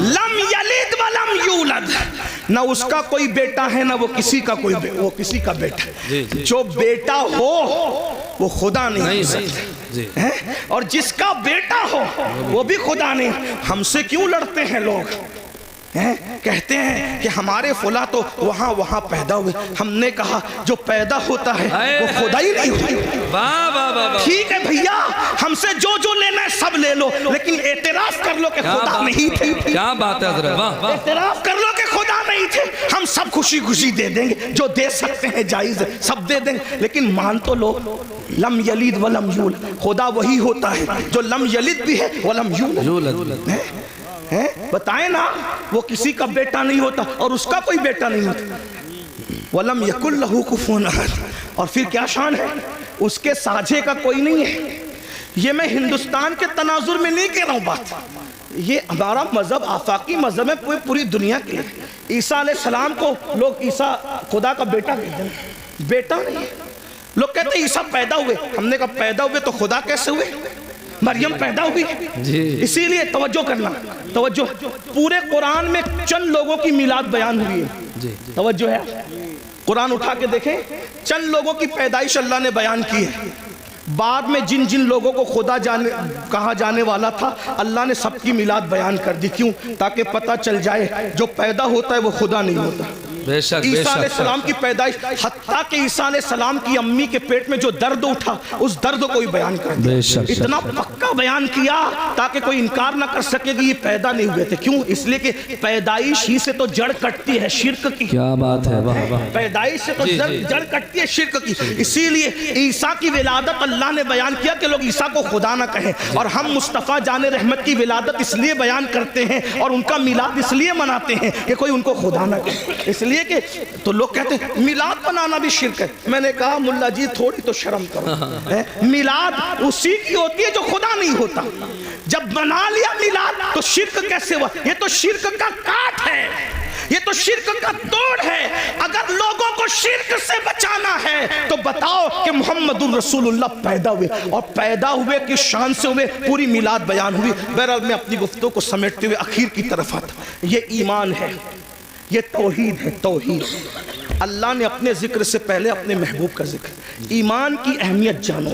لم یلد ولم یولد نہ اس کا کوئی بیٹا ہے نہ وہ کسی کا کوئی وہ کسی کا بیٹا. جو بیٹا ہو وہ خدا نہیں ہو سکتا اور جس کا بیٹا ہو وہ بھی خدا نہیں. ہم سے کیوں لڑتے ہیں لوگ کہتے ہیں کہ ہمارے فلاں تو وہاں پیدا ہوئے. ہم نے کہا جو پیدا ہوتا ہے وہ خدا ہی نہیں ہوتا. ٹھیک ہے بھیا ہم سے جو لینا ہے سب لے لو لیکن اعتراف کر لو کہ خدا نہیں تھے. کیا بات ہے حضرت. اعتراف کر لو کہ خدا نہیں تھے. ہم سب خوشی خوشی دے دیں گے جو دے سکتے ہیں جائز ہے سب دے دیں گے لیکن مان تو لو لم یلد ولم یولد. خدا وہی ہوتا ہے جو لم یلد بھی ہے ولم یولد. بتائیں نا وہ کسی کا بیٹا نہیں ہوتا اور اس کا کوئی بیٹا نہیں ہوتا. وَلَمْ يَكُنْ لَهُ كُفُوًا أَحَدٌ. اور پھر کیا شان ہے اس کے ساجھے کا کوئی نہیں ہے. یہ میں ہندوستان کے تناظر میں نہیں کہہ رہا ہوں بات. یہ ہمارا مذہب آفاقی مذہب ہے پوری دنیا کے. عیسیٰ علیہ السلام کو لوگ عیسیٰ خدا کا بیٹا کہتے ہیں. بیٹا نہیں. لوگ کہتے ہیں عیسیٰ پیدا ہوئے. ہم نے کہا پیدا ہوئے تو خدا کیسے ہوئے. مریم پیدا ہوئی. اسی لیے توجہ کرنا, توجہ, پورے قرآن میں چند لوگوں کی میلاد بیان ہوئی ہے. توجہ ہے, قرآن اٹھا کے دیکھیں, چند لوگوں کی پیدائش اللہ نے بیان کی ہے. بعد میں جن جن لوگوں کو خدا کہا جانے والا تھا اللہ نے سب کی میلاد بیان کر دی. کیوں؟ تاکہ پتہ چل جائے جو پیدا ہوتا ہے وہ خدا نہیں ہوتا. عیسیٰ علیہ السلام کی پیدائش, حتیٰ کہ عیسیٰ علیہ السلام کی امی کے پیٹ میں جو درد اٹھا اس درد کو ہی بیان کر دیا. اتنا پکا بیان کیا تاکہ کوئی انکار نہ کر سکے کہ یہ پیدا نہیں ہوئے تھے. کیوں؟ اس لیے کہ پیدائش ہی سے تو جڑ کٹتی ہے شرک کی. کیا بات ہے, واہ واہ. پیدائش سے تو جڑ کٹتی ہے شرک کی. اسی لیے عیسیٰ کی ولادت اللہ نے بیان کیا کہ لوگ عیسیٰ کو خدا نہ کہیں, اور ہم مصطفیٰ جان رحمت کی ولادت اس لیے بیان کرتے ہیں اور ان کا میلاد اس لیے مناتے ہیں کہ کوئی ان کو خدا نہ کہے. اس لیے کہ تو لوگ کہتے ہیں میلاد منانا بھی شرک ہے. میں نے کہا ملا جی تھوڑی تو شرم کرو, میلاد اسی کی ہوتی ہے جو خدا نہیں ہوتا. جب بنا لیا میلاد تو شرک کیسے ہوا؟ یہ تو شرک کا کاٹ ہے, یہ تو شرک کا توڑ ہے. اگر لوگوں کو شرک سے بچانا ہے تو بتاؤ کہ محمد الرسول اللہ پیدا ہوئے, اور پیدا ہوئے کی شان سے ہوئے, پوری میلاد بیان ہوئی. بہرحال میں اپنی گفتگو کو سمیٹتے ہوئے اخیر کی طرف آتا. یہ ایمان ہے, یہ توحید ہے. توحید, اللہ نے اپنے ذکر سے پہلے اپنے محبوب کا ذکر. ایمان کی اہمیت جانو,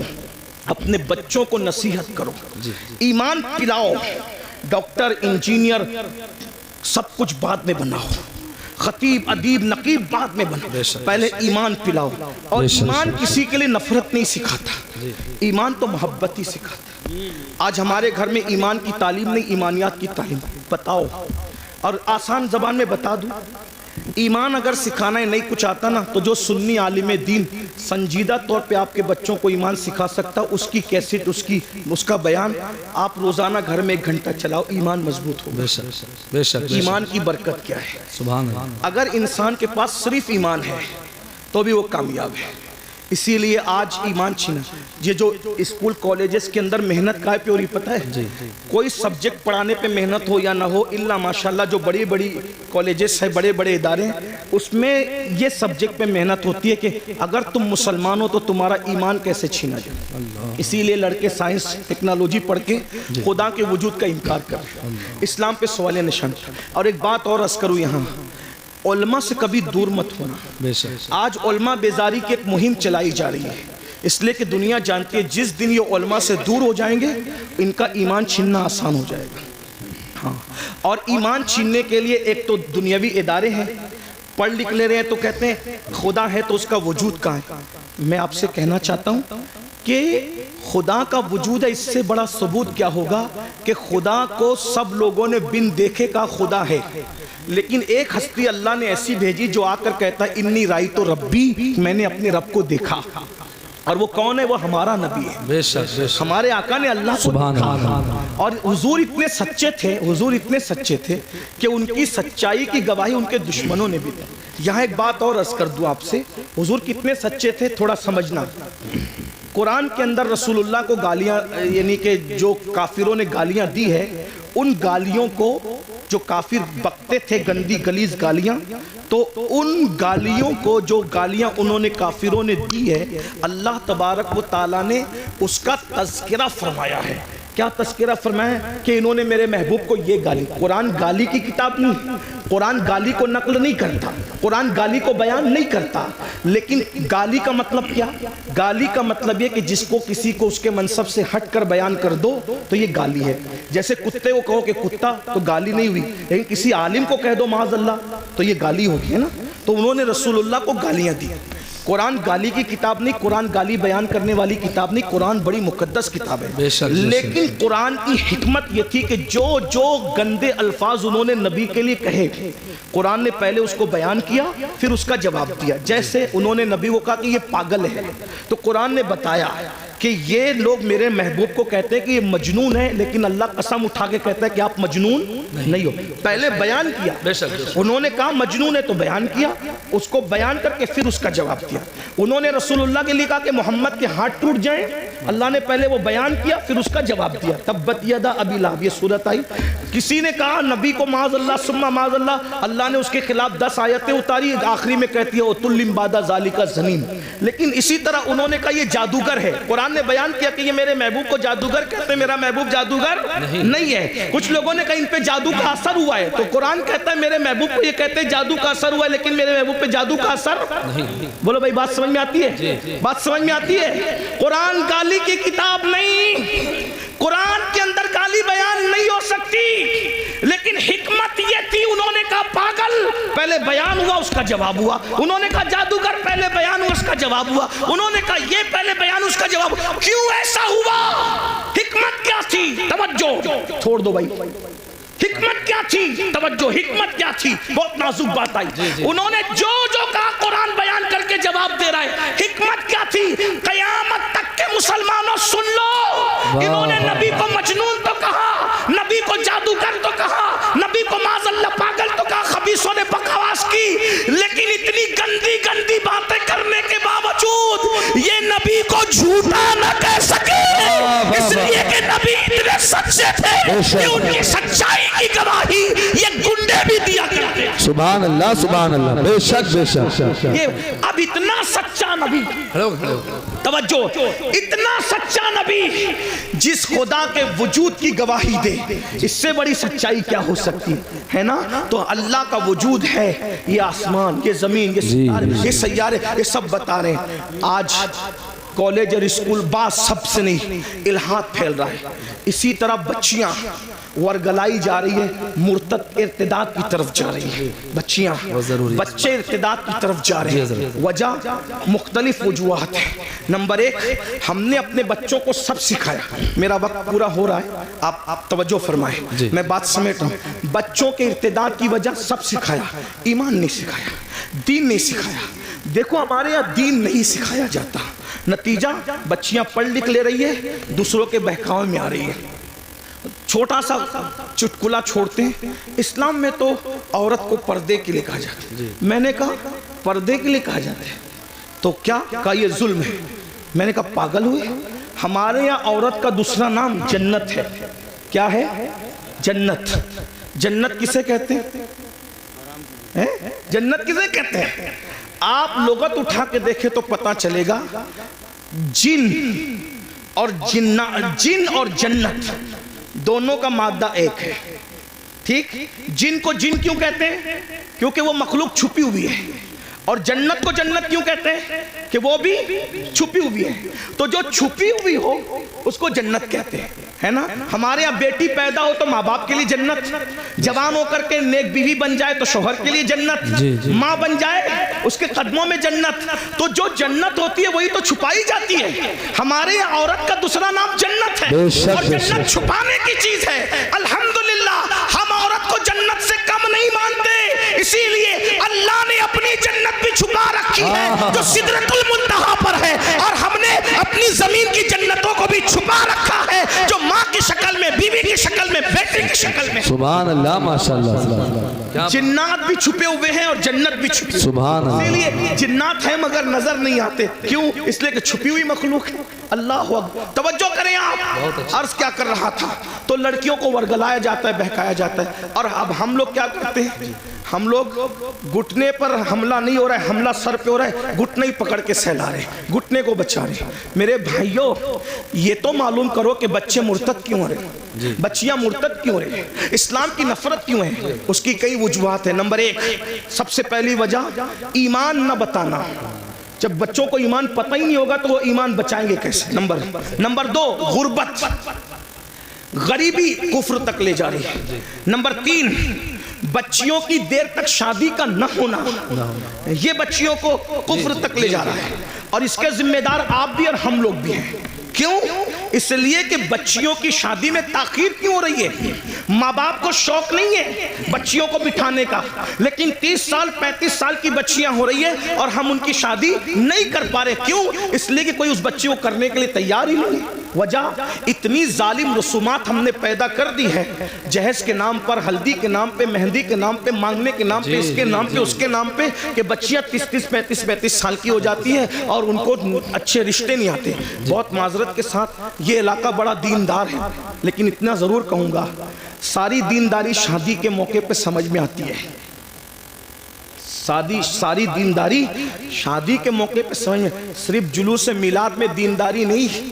اپنے بچوں کو نصیحت کرو, ایمان پلاؤ. ڈاکٹر, انجینئر, سب کچھ بعد میں بناؤ, خطیب, ادیب, نقیب بعد میں بناؤ, پہلے ایمان پلاؤ. اور ایمان کسی کے لیے نفرت نہیں سکھاتا, ایمان تو محبت ہی سکھاتا. آج ہمارے گھر میں ایمان کی تعلیم نہیں, ایمانیات کی تعلیم. بتاؤ, اور آسان زبان میں بتا دوں, ایمان اگر سکھانا ہے نہیں کچھ آتا نا, تو جو سنی عالم دین سنجیدہ طور پہ آپ کے بچوں کو ایمان سکھا سکتا, اس کی کیسٹ, اس کا بیان آپ روزانہ گھر میں 1 گھنٹہ چلاؤ, ایمان مضبوط ہوگا. بے شک. ایمان کی برکت کیا ہے؟ سبحان اللہ. اگر انسان کے پاس صرف ایمان ہے تو بھی وہ کامیاب ہے. اسی لیے آج ایمان چھینا. یہ جو اسکول کالجز کے اندر محنت کا ہے پیوری پتہ ہے, کوئی سبجیکٹ پڑھانے پہ محنت ہو یا نہ ہو, اللہ ماشاءاللہ جو بڑی بڑی کالجز ہیں, بڑے بڑے ادارے ہیں, اس میں یہ سبجیکٹ پہ محنت ہوتی ہے کہ اگر تم مسلمان ہو تو تمہارا ایمان کیسے چھینا جائے. اسی لیے لڑکے سائنس ٹیکنالوجی پڑھ کے خدا کے وجود کا انکار کر رہے ہیں. اسلام پہ سوال نشان. اور ایک بات اور عرض کروں یہاں, علماء سے کبھی دور مت ہونا. آج علماء بیزاری کی ایک مہم چلائی جا رہی ہے, اس لیے کہ دنیا جانتی ہے جس دن یہ علماء سے دور ہو جائیں گے ان کا ایمان چھیننا آسان ہو جائے گا. ہاں, اور ایمان چھیننے کے لیے ایک تو دنیاوی ادارے ہیں, پڑھ لکھ لے رہے ہیں تو کہتے ہیں خدا ہے تو اس کا وجود کہاں ہے. میں آپ سے کہنا چاہتا ہوں کہ خدا کا وجود ہے, اس سے بڑا ثبوت کیا ہوگا کہ خدا کو سب لوگوں نے بن دیکھے کا خدا ہے, لیکن ایک ہستی اللہ نے ایسی بھیجی جو آ کر کہتا ہے انی رائیت ربی, میں نے اپنے رب کو دیکھا. اور وہ کون ہے؟ وہ ہمارا نبی ہے. بے شک. ہمارے آقا نے اللہ کو دیکھا. اور حضور اتنے سچے تھے, حضور اتنے سچے تھے کہ ان کی سچائی کی گواہی ان کے دشمنوں نے بھی دی. یہاں ایک بات اور عرض کر دوں آپ سے, حضور کتنے سچے تھے تھوڑا سمجھنا. قرآن کے اندر رسول اللہ کو گالیاں, یعنی کہ جو کافروں نے گالیاں دی ہے, ان گالیوں کو جو کافر بکتے تھے, گندی گلیز گالیاں, تو ان گالیوں کو, جو گالیاں انہوں نے کافروں نے دی ہے, اللہ تبارک و تعالیٰ نے اس کا تذکرہ فرمایا ہے. کیا تذکرہ فرمایا ہے؟ کہ انہوں نے میرے محبوب کو یہ گالی. قرآن گالی کی کتاب نہیں, قرآن گالی کو نقل نہیں کرتا, قرآن گالی کو بیان نہیں کرتا, لیکن گالی کا مطلب کیا؟ گالی کا مطلب یہ کہ جس کو کسی کو اس کے منصب سے ہٹ کر بیان کر دو تو یہ گالی ہے. جیسے کتے کو کہو کہ کتا تو گالی نہیں ہوئی, لیکن کسی عالم کو کہہ دو معاذ اللہ تو یہ گالی ہوگی, ہے نا. تو انہوں نے رسول اللہ کو گالیاں دی. قرآن گالی کی کتاب نہیں, قرآن گالی بیان کرنے والی کتاب نہیں, قرآن بڑی مقدس کتاب ہے. لیکن قرآن کی حکمت یہ تھی کہ جو گندے الفاظ انہوں نے نبی کے لیے کہے, قرآن نے پہلے اس کو بیان کیا پھر اس کا جواب دیا. جیسے انہوں نے نبی کو کہا کہ یہ پاگل ہے, تو قرآن نے بتایا کہ یہ لوگ میرے محبوب کو کہتے ہیں کہ یہ مجنون ہے, لیکن اللہ قسم اٹھا کے کہتا ہے کہ آپ مجنون نہیں ہو. پہلے بیان کیا, انہوں نے کہا مجنون ہے تو بیان کیا, اس کو بیان کر کے پھر اس کا جواب دیا. انہوں نے رسول اللہ کے لیے کہا کہ محمد کے ہاتھ ٹوٹ جائیں, اللہ نے پہلے وہ بیان کیا پھر اس کا جواب دیا. تبت یدا ابی لہب, یہ صورت آئی. کسی نے کہا نبی کو معاذ اللہ ثم معاذ اللہ, اللہ نے اس کے خلاف 10 آیتیں اتاری, آخری میں کہتی ہے وَتُلِّمْ بَعْدَ ذَلِكَ زَنِيمٌ. لیکن اسی طرح انہوں نے کہا یہ جادوگر ہے, قرآن قرآن نے بیان کیا کہ یہ میرے محبوب کو جادوگر کہتے ہیں، میرا محبوب جادوگر نہیں ہے۔ کچھ لوگوں نے کہا ان پہ جادو کا اثر ہوا ہے، تو قرآن کہتا ہے میرے محبوب کو یہ کہتے ہیں جادو کا اثر ہوا ہے، لیکن میرے محبوب پہ جادو کا اثر بولو بھائی، بات سمجھ میں آتی ہے؟ بات سمجھ میں آتی ہے؟ قرآن گالی کی کتاب نہیں، قرآن کے اندر گالی بیان نہیں ہو سکتی، لیکن حکمت یہ تھی، انہوں نے کہا پاگل پہلے بیان ہوا اس کا جواب ہوا، انہوں نے کہا جادوگر پہلے بیان ہوا اس کا جواب ہوا، انہوں نے کہا یہ پہلے بیان اس کا جواب ہوا۔ کیوں ایسا ہوا؟ حکمت کیا تھی؟ توجہ، چھوڑ دو بھائی، حکمت کیا تھی؟ توجہ، حکمت کیا تھی؟ بہت نازک بات آئی۔ انہوں نے جو کہا قرآن بیان کر کے جواب دے رہا ہے۔ حکمت کیا تھی؟ قیامت تک کے مسلمانوں سن لو، انہوں نے نبی کو مجنون تو کہا، نبی کو جادوگر تو کہا، نبی کو معاذ اللہ پاگل تو کہا، خبیثوں نے بکواس کی، لیکن اتنی گندی گندی باتیں کرنے کے باوجود یہ نبی کو جھوٹا نہ کہہ سکے، اس لیے کہ نبی اتنے سچے تھے کہ ان کی سچائی کی گواہی یہ گنڈے بھی دیا کرتے ہیں۔ سبحان اللہ، سبحان اللہ، بے شک بے شک۔ یہ اب اتنا سچا نبی، توجہ، اتنا سچا نبی جس خدا کے وجود کی گواہی دے، اس سے بڑی سچائی کیا ہو سکتی ہے نا؟ تو اللہ کا وجود ہے، یہ آسمان، یہ زمین، یہ سیارے، یہ سب بتا رہے ہیں۔ آج کالج اور اسکول بعض سب سے نہیں، الہات پھیل رہا ہے، اسی طرح بچیاں ورگلائی جا رہی ہے، مرتد ارتداد کی طرف جا رہی ہے، بچیاں بچے ارتداد کی طرف جا رہے ہیں۔ وجہ مختلف وجوہات ہیں۔ نمبر ایک، ہم نے اپنے بچوں کو سب سکھایا، میرا وقت پورا ہو رہا ہے، آپ توجہ فرمائیں، میں بات سمیٹ رہا ہوں۔ بچوں کے ارتداد کی وجہ سب سکھایا، ایمان نہیں سکھایا، دین نہیں سکھایا۔ دیکھو ہمارے یہاں دین نہیں سکھایا جاتا، نتیجہ بچیاں پڑھ لکھ لے رہی ہے، دوسروں کے بہکاوے میں آ رہی ہے۔ چھوٹا سا چٹکلا چھوڑتے ہیں، اسلام میں تو عورت کو پردے کے لیے کہا جاتا ہے۔ میں نے کہا پردے کے لیے کہا جاتا ہے تو کیا؟ کہا یہ ظلم ہے۔ میں نے کہا پاگل ہوئے، ہمارے یہاں عورت کا دوسرا نام جنت ہے۔ کیا ہے؟ جنت۔ جنت کسے کہتے ہیں؟ جنت کسے کہتے ہیں؟ آپ لغت اٹھا کے دیکھیں تو پتہ چلے گا، جن اور جنت دونوں کا مادہ ایک ہے، ٹھیک؟ جن کو جن کیوں کہتے ہیں؟ کیونکہ وہ مخلوق چھپی ہوئی ہے، اور جنت کو جنت کیوں کہتے ہیں؟ کہ وہ بھی چھپی ہوئی ہے۔ تو جو چھپی ہوئی ہو اس کو جنت کہتے ہیں، ہے نا؟ ہمارے یہاں بیٹی پیدا ہو تو ماں باپ کے لیے جنت، جوان ہو کر کے نیک بیوی بن جائے تو شوہر کے لیے جنت، ماں بن جائے اس کے قدموں میں جنت۔ تو جو جنت ہوتی ہے وہی تو چھپائی جاتی ہے۔ ہمارے یہاں عورت کا دوسرا نام جنت ہے، اور جنت چھپانے کی چیز ہے۔ الحمدللہ ہم عورت کو جنت سے کم نہیں مانتے، اسی لیے اللہ نے اپنی جنت بھی چھپا رکھی ہے جو سدرۃ المنتہا پر ہے، اور ہم نے اپنی زمین کی جنتوں کو بھی چھپا رکھا ہے جو ماں کی شکل میں، بیوی کی شکل میں، بیٹے کی شکل میں۔ سبحان اللہ، ماشاءاللہ۔ جنات بھی چھپے ہوئے ہیں اور جنت بھی چھپی، سبحان اللہ۔ اسی لیے جنات ہیں مگر نظر نہیں آتے، کیوں؟ اس لیے کہ چھپی ہوئی مخلوق ہے۔ اللہ اکبر، توجہ کریں آپ۔ عرض کیا کر رہا تھا؟ تو لڑکیوں کو ورگلایا جاتا ہے، بہکایا جاتا ہے، اور اب ہم لوگ کیا کرتے ہیں؟ ہم لوگ گھٹنے پر حملہ نہیں ہو رہا ہے، حملہ سر پہ ہو رہا ہے، گھٹنے ہی پکڑ کے سہلا رہے ہیں، گھٹنے کو بچا رہے ہیں۔ میرے بھائیوں، یہ تو معلوم کرو کہ بچے مرتد کیوں ہو رہے ہیں، بچیاں مرتد کیوں ہو رہے ہیں، اسلام کی نفرت کیوں ہے؟ اس کی کئی وجوہات ہیں۔ نمبر ایک، سب سے پہلی وجہ ایمان نہ بتانا۔ جب بچوں کو ایمان پتہ ہی نہیں ہوگا تو وہ ایمان بچائیں گے کیسے؟ نمبر دو، غربت، غریبی کفر تک لے جا رہی ہے۔ نمبر تین، بچیوں کی دیر تک شادی کا نہ ہونا، یہ بچیوں کو کفر تک لے جا رہا ہے، اور اس کے ذمہ دار آپ بھی اور ہم لوگ بھی ہیں۔ کیوں؟ اس لیے کہ بچیوں کی شادی میں تاخیر کیوں ہو رہی ہے؟ ماں باپ کو شوق نہیں ہے بچیوں کو بٹھانے کا، لیکن 30 سال 35 سال کی بچیاں ہو رہی ہیں اور ہم ان کی شادی نہیں کر پا رہے۔ کیوں؟ اس لیے کہ کوئی اس بچی کو کرنے کے لیے تیار ہی نہیں ہے۔ وجہ اتنی ظالم رسومات ہم نے پیدا کر دی ہے، جہیز کے نام پر، ہلدی کے نام پہ، مہندی کے نام پہ، مانگنے کے نام پہ، اس کے نام پہ، اس کے نام پہ، کہ بچیاں 30 35 سال کی ہو جاتی ہیں اور ان کو اچھے رشتے نہیں آتے۔ بہت معذرت کے ساتھ یہ علاقہ بڑا دیندار ہے، لیکن اتنا ضرور کہوں گا، ساری دینداری شادی کے موقع پہ سمجھ میں آتی ہے۔ ساری دینداری شادی کے موقع پہ سمجھ میں، صرف جلوس میلاد میں دینداری نہیں،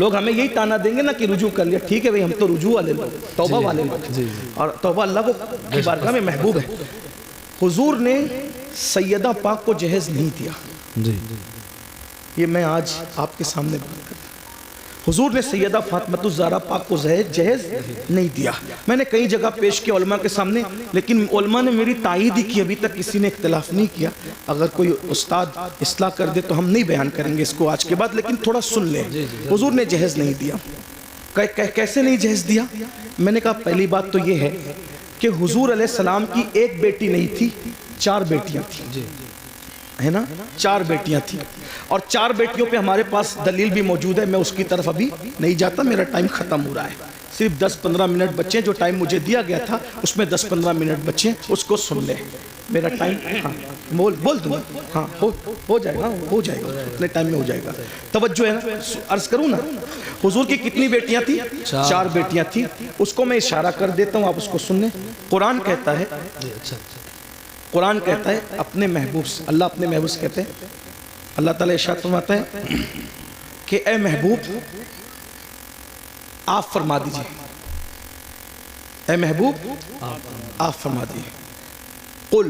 لوگ ہمیں یہی تانا دیں گے نا کہ رجوع کر لیا. ٹھیک ہے بھئی, ہم تو رجوع والے لوگ, توبہ والے لوگ, اور توبہ اللہ کو کی بارگاہ میں محبوب ہے. حضور نے سیدہ پاک کو جہیز نہیں دیا. یہ میں آج آپ کے سامنے بات کرتا ہوں. حضور نے سیدہ فاطمہ الزہرا پاک کو جہیز نہیں دیا. میں نے کئی جگہ پیش کیا علماء کے سامنے, لیکن علماء نے میری تائید ہی کی, ابھی تک کسی نے اختلاف نہیں کیا. اگر کوئی استاد اصلاح کر دے تو ہم نہیں بیان کریں گے اس کو آج کے بعد, لیکن تھوڑا سن لیں. حضور نے جہیز نہیں دیا. کیسے نہیں جہیز دیا؟ میں نے کہا پہلی بات تو یہ ہے کہ حضور علیہ السلام کی ایک بیٹی نہیں تھی, 4 بیٹیاں تھیں, ہے نا, 4 بیٹیاں تھیں. اور 4 بیٹیوں پہ ہمارے پاس دلیل بھی موجود ہے. میں اس کی طرف ابھی نہیں جاتا, میرا ٹائم ختم ہو رہا ہے. صرف 10-15 منٹ بچے, جو ٹائم مجھے دیا گیا تھا اس میں 10-15 منٹ بچے, اس کو سن لیں. میرا ٹائم ہاں بول دوں, ہاں ہو جائے گا, اتنے ٹائم میں ہو جائے گا. توجہ ہے نا, عرض کروں نا, حضور کی کتنی بیٹیاں تھیں؟ 4 بیٹیاں تھیں. اس کو میں اشارہ کر دیتا ہوں, آپ اس کو سن لیں. قرآن کہتا ہے اپنے محبوب سے, اللہ اپنے محبوب سے کہتے ہیں, اللہ تعالیٰ ارشاد فرماتا ہے کہ اے محبوب آپ فرما دیجئے, اے محبوب آپ فرما دیجئے. قل,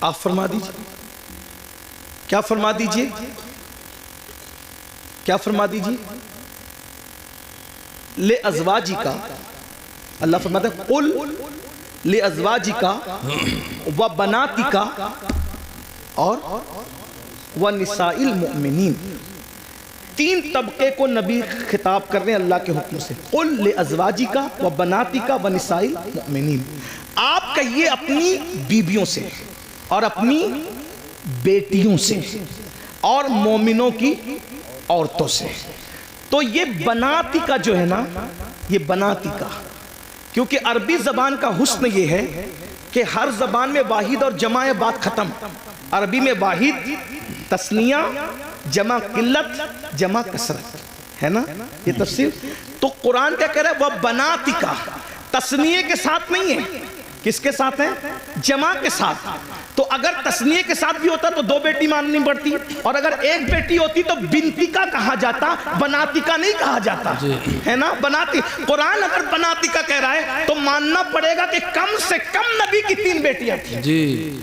آپ فرما دیجئے. کیا فرما دیجئے؟ کیا فرما دیجئے؟ لِأَزْوَاجِكَ, اللہ فرماتا ہے قل لِأَزْوَاجِكَ وَبَنَاتِكَ اور وَنِسَاءِ الْمُؤْمِنِينَ. 3 طبقے کو نبی خطاب کر رہے ہیں اللہ کے حکم سے. قل لِأَزْوَاجِكَ وَبَنَاتِكَ وَنِسَاءِ الْمُؤْمِنِينَ, آپ کہیے اپنی بیویوں سے اور اپنی بیٹیوں سے اور مومنوں کی عورتوں سے. تو یہ بناتی کا جو ہے نا, یہ بناتی کا, کیونکہ عربی زبان کا حسن یہ ہے کہ ہر زبان میں واحد اور جمع ہے, بات ختم. عربی میں واحد تثنیہ, جمع قلت, جمع کثرت, ہے نا یہ تفسیر. تو قرآن کیا کہہ رہا ہے؟ وہ بناتی کا, تثنیہ کے ساتھ نہیں ہے. کس کے ساتھ ہے؟ جمع کے ساتھ. تو اگر تثنیہ کے ساتھ بھی ہوتا تو 2 بیٹی ماننی پڑتی, اور اگر 1 بیٹی ہوتی تو بنتی کا کہا جاتا, بناتی کا نہیں کہا جاتا, ہے نا. بناتی, قرآن اگر بناتی کا کہہ رہا ہے تو ماننا پڑے گا کہ کم سے کم نبی کی 3 بیٹیاں تھیں,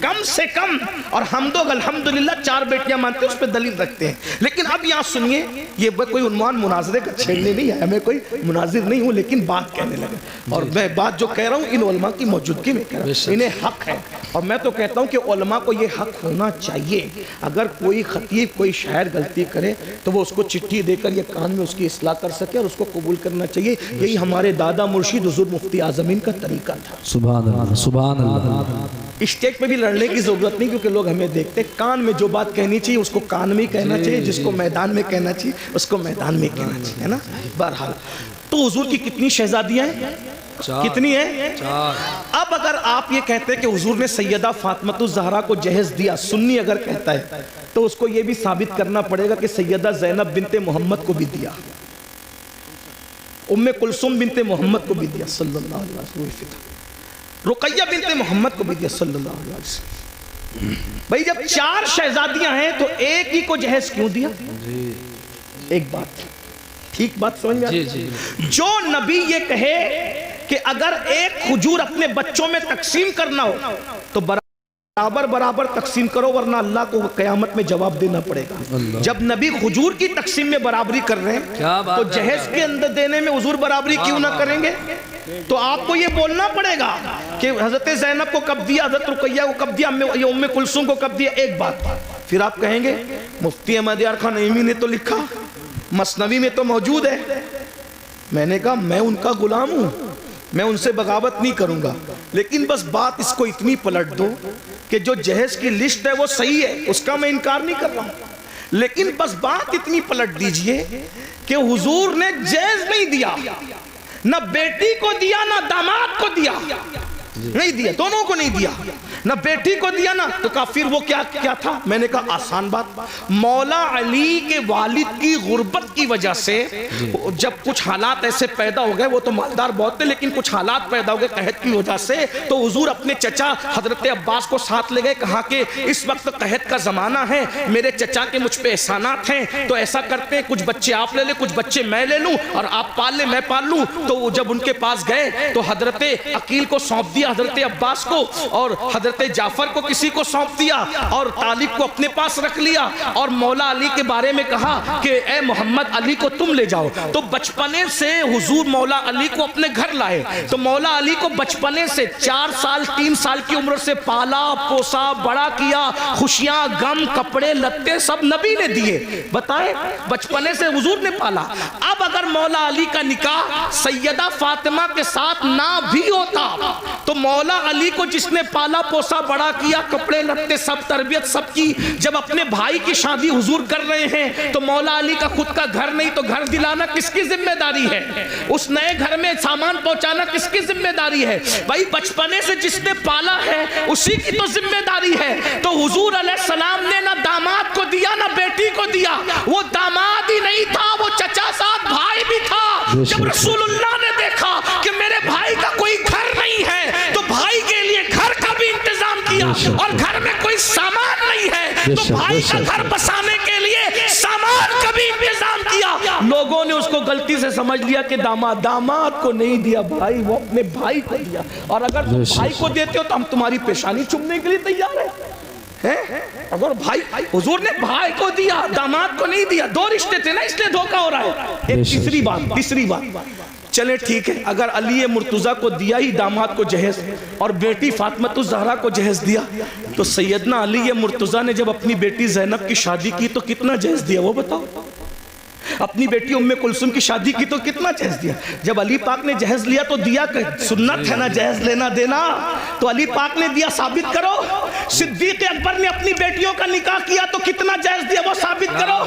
کم سے کم. اور ہم تو الحمدللہ 4 بیٹیاں مانتے ہیں, اس پہ دلیل رکھتے ہیں. لیکن اب یہاں سنیے, یہ کوئی عنوان مناظرے کا چھیڑنے نہیں ہے, میں کوئی مناظر نہیں ہوں, لیکن بات کہنے لگا. اور میں بات جو کہہ رہا ہوں ان علماء کی موجودگی میں کہہ رہا ہوں, انہیں حق ہے. اور میں تو کہتا ہوں کہ علماء کو یہ حق ہونا چاہیے, اگر کوئی خطیب, کوئی شاعر غلطی کرے تو وہ اس کو چٹھی دے کر یہ کان میں اس کی اصلاح کر سکے, اور اس کو قبول کرنا چاہیے. یہی ہمارے دادا مرشد حضور مفتی اعظمین کا طریقہ تھا. سبحان اللہ, سبحان اللہ. اسٹیج پہ بھی لڑنے کی ضرورت نہیں, کیونکہ لوگ ہمیں دیکھتے ہیں. کان میں جو بات کہنی چاہیے اس کو کان میں کہنا چاہیے, جس کو میدان میں کہنا چاہیے اس کو میدان میں کہنا چاہیے, ہے نا. بہرحال تو حضور کی کتنی شہزادیاں ہیں؟ کتنی ہیں؟ 4. اب اگر آپ یہ کہتے ہیں کہ حضور نے سیدہ فاطمہ الزہرا کو جہیز دیا, سنی اگر کہتا ہے تو اس کو یہ بھی ثابت کرنا پڑے گا کہ سیدہ زینب بنت محمد کو بھی دیا, ام کلثوم بنت محمد کو بھی دیا صلی اللہ علیہ وسلم, رقیہ بنت محمد کو بھی دیا صلی اللہ علیہ وسلم. بھئی جب 4 شہزادیاں ہیں تو ایک ہی کو جہیز کیوں دیا؟ ایک بات, ٹھیک بات سمجھ میں, جو نبی یہ کہے کہ اگر ایک کھجور اپنے بچوں میں تقسیم کرنا ہو تو برابر تقسیم کرو, ورنہ اللہ کو قیامت میں جواب دینا پڑے گا. جب نبی کھجور کی تقسیم میں برابری کر رہے ہیں تو جہیز کے اندر دینے میں حضور برابری کیوں نہ کریں گے؟ تو آپ کو یہ بولنا پڑے گا کہ حضرت زینب کو کب دیا, حضرت رقیہ کو کب دیا, ام کلثوم کو کب دیا. ایک بات, پھر آپ کہیں گے مفتی احمد یار خان نعیمی نے تو لکھا, مثنوی میں تو موجود ہے. میں نے کہا میں ان کا غلام ہوں, میں ان سے بغاوت نہیں کروں گا, لیکن بس بات اس کو اتنی پلٹ دو کہ جو جہیز کی لسٹ ہے وہ صحیح ہے, اس کا میں انکار نہیں کر رہا ہوں, لیکن بس بات اتنی پلٹ دیجئے کہ حضور نے جہیز نہیں دیا, نہ بیٹی کو دیا نہ داماد کو دیا, نہیں دیا, دونوں کو نہیں دیا. نہ بیٹی کو دیا نا, تو کہا پھر وہ کیا تھا؟ میں نے کہا آسان بات, مولا علی کے والد کی غربت کی وجہ سے جب کچھ حالات ایسے پیدا ہو گئے, وہ تو مالدار بہت تھے لیکن کچھ حالات پیدا ہو گئے قحط کی وجہ سے, تو حضور اپنے چچا حضرت عباس کو ساتھ لے گئے. کہا کہ اس وقت قحط کا زمانہ ہے, میرے چچا کے مجھ پہ احسانات ہیں, تو ایسا کرتے ہیں کچھ بچے آپ لے لیں, کچھ بچے میں لے لوں, اور آپ پال لیں میں پال لوں. تو جب ان کے پاس گئے تو حضرت عقیل کو سونپ دیا حضرت عباس کو, اور حضرت جعفر کو کسی کو سونپ دیا, اور طالب کو اپنے پاس رکھ لیا, اور مولا علی کے بارے میں کہا کہ اے محمد علی کو تم لے جاؤ. تو بچپنے سے حضور مولا علی کو اپنے گھر لائے. تو مولا علی کو بچپنے سے 4 سال 3 سال کی عمر سے پالا پوسا بڑا کیا, خوشیاں غم کپڑے لتے سب نبی نے دیے. بتائیں, بچپنے سے حضور نے پالا. اب اگر مولا علی کا نکاح سیدہ فاطمہ کے ساتھ نہ بھی ہوتا تو مولا علی کو جس نے پالا پوسا بڑا کیا, کپڑے لتے سب تربیت سب کی, جب اپنے بھائی کی شادی حضور کر رہے ہیں تو مولا علی کا خود کا گھر نہیں, تو گھر دلانا کس کی ذمہ داری ہے؟ اس نئے گھر میں سامان پہنچانا کس کی ذمہ داری ہے؟ بھائی بچپنے سے جس نے پالا ہے اسی کی تو ذمہ داری ہے. تو حضور علیہ السلام نے نہ داماد کو دیا نہ بیٹی کو دیا, وہ داماد ہی نہیں تھا, وہ چچا ساتھ بھائی بھی تھا. جب رسول اللہ نے دیکھا کہ میرے بھائی کا کوئی گھر نہیں ہے تو بھائی کے لیے گھر کا بھی انتظام کیا, اور گھر میں کوئی سامان نہیں ہے تو بھائی کا گھر بسانے کے لیے سامان کا بھی انتظام کیا. لوگوں نے اس کو غلطی سے سمجھ لیا کہ داماد کو نہیں دیا بھائی, وہ اپنے بھائی کو دیا, اور اگر تم بھائی کو دیتے ہو تو ہم تمہاری پیشانی چومنے کے لیے تیار ہیں. اگر بھائی, حضور نے بھائی کو دیا داماد کو نہیں دیا, 2 رشتے تھے نا, اس لیے دھوکہ ہو رہا ہے. ایک تیسری بات چلے ٹھیک ہے, اگر علی مرتضیٰ کو دیا ہی داماد کو جہیز اور بیٹی فاطمہ الزہرا کو جہیز دیا, تو سیدنا علی مرتضیٰ نے جب اپنی بیٹی زینب کی شادی کی تو کتنا جہیز دیا وہ بتاؤ؟ اپنی بیٹی ام کلثوم کی شادی کی تو کتنا جہیز دیا؟ جب علی پاک نے جہیز لیا تو دیا, سنت ہے نا جہیز لینا دینا, تو علی پاک نے دیا, ثابت کرو. صدیق اکبر نے اپنی بیٹیوں کا نکاح کیا تو کتنا جہیز دیا وہ ثابت کرو.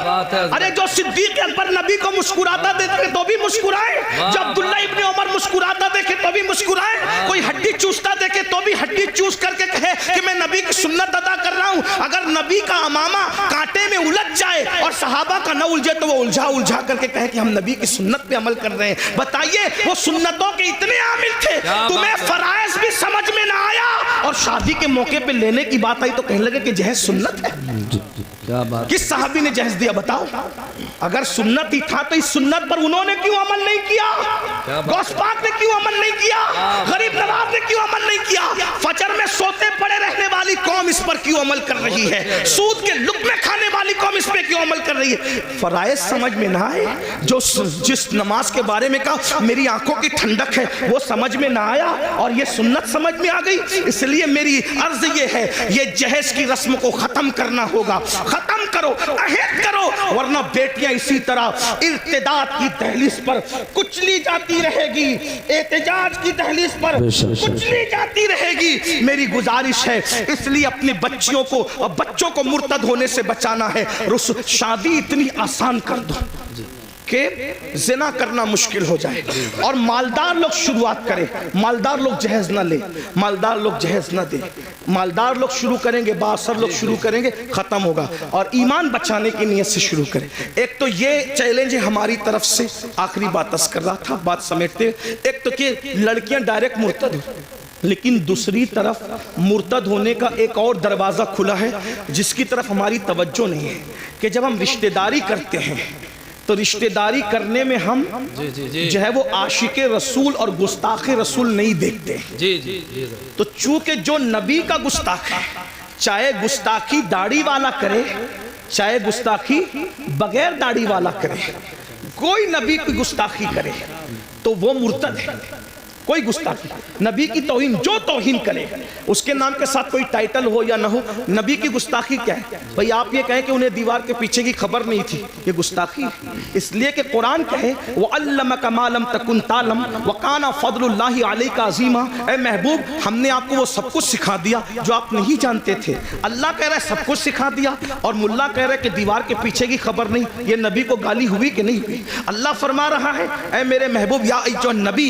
ارے جو صدیق اکبر نبی کو مسکراتا دیکھے تو بھی مسکرائے, جو عبداللہ ابن عمر مسکراتا دیکھے تو بھی مسکرائے, کوئی ہڈی چوستا دیکھے تو بھی ہڈی چوس کر کے کہے کہ میں نبی کی سنت ادا کر رہا ہوں. اگر نبی کا امامہ کانٹے میں الجھ جائے اور صحابہ کا نہ الجھے تو وہ الجھا کر کے کہے کہ ہم نبی کی سنت پہ عمل کر رہے ہیں. بتائیے, وہ سنتوں کے اتنے عامل تھے, تمہیں فرائض بھی سمجھ میں نہ آیا, اور شادی کے موقع پہ لینے کی بات آئی تو کہنے لگے کہ جہیز سنت ہے. کس صحابی نے جہیز دیا بتاؤ؟ اگر سنت ہی تھا تو اس سنت پر انہوں نے کیوں عمل نہیں کیا؟ غوث پاک نے کیوں عمل نہیں کیا؟ غریب نواز نے کیوں عمل نہیں کیا؟ فجر میں سوتے پڑے رہنے والی قوم اس پر کیوں عمل کر رہی ہے؟ سود کے لقمے کھانے والی قوم اس پہ کیوں عمل کر رہی ہے؟ فرائض سمجھ میں نہ آئے, جو جس نماز کے بارے میں کہا میری آنکھوں کی ٹھنڈک ہے وہ سمجھ میں نہ آیا, اور یہ سنت سمجھ میں آ گئی. اس لیے میری عرض یہ ہے, یہ جہیز کی رسم کو ختم کرنا ہوگا, ختم کرو, عہد کرو, ورنہ بیٹیاں اسی طرح ارتداد کی دہلیز پر کچلی جاتی رہے گی, احتجاج کی دہلیز پر کچلی جاتی رہے گی. میری گزارش ہے, اس لیے اپنے بچوں کو مرتد ہونے سے بچانا ہے. شادی اتنی آسان کر دو کہ زنا کرنا مشکل ہو جائے, اور مالدار لوگ شروعات کریں, مالدار لوگ جہیز نہ لیں, مالدار لوگ جہیز نہ دیں, مالدار لوگ شروع کریں گے, بااثر لوگ شروع کریں گے, ختم ہوگا. اور ایمان بچانے کی نیت سے شروع کریں. ایک تو یہ چیلنج ہے ہماری طرف سے, آخری بات عرض کر رہا تھا, بات سمیٹتے, ایک تو کہ لڑکیاں ڈائریکٹ مرتد ہو, لیکن دوسری طرف مرتد ہونے کا ایک اور دروازہ کھلا ہے جس کی طرف ہماری توجہ نہیں ہے, کہ جب ہم رشتہ داری کرتے ہیں تو رشتہ داری کرنے میں ہم جو ہے وہ عاشق رسول اور گستاخ رسول نہیں دیکھتے. تو چونکہ جو نبی کا گستاخ ہے, چاہے گستاخی داڑھی والا کرے چاہے گستاخی بغیر داڑھی والا کرے, کوئی نبی کی گستاخی کرے تو وہ مرتد ہے. کوئی گستاخی, نبی کی توہین, جو توہین کرے اس کے نام کے ساتھ کوئی ٹائٹل ہو یا نہ ہو, نبی کی گستاخی کیا ہے؟ بھئی آپ یہ کہیں کہ انہیں دیوار کے پیچھے کی خبر نہیں تھی, یہ گستاخی ہے. اس لیے کہ قرآن کہے وَعَلَّمَكَ مَا لَمْ تَكُنْ تَعْلَمْ وَكَانَ فَضْلُ اللَّهِ عَلَيْكَ عَظِيمًا. اے محبوب, ہم نے آپ کو وہ سب کچھ سکھا دیا جو آپ نہیں جانتے تھے. اللہ کہہ رہا ہے سب کچھ سکھا دیا, اور ملا کہہ رہا ہے کہ دیوار کے پیچھے کی خبر نہیں. یہ نبی کو گالی ہوئی کہ نہیں ہوئی؟ اللہ فرما رہا ہے اے میرے محبوب, یا ایھا النبی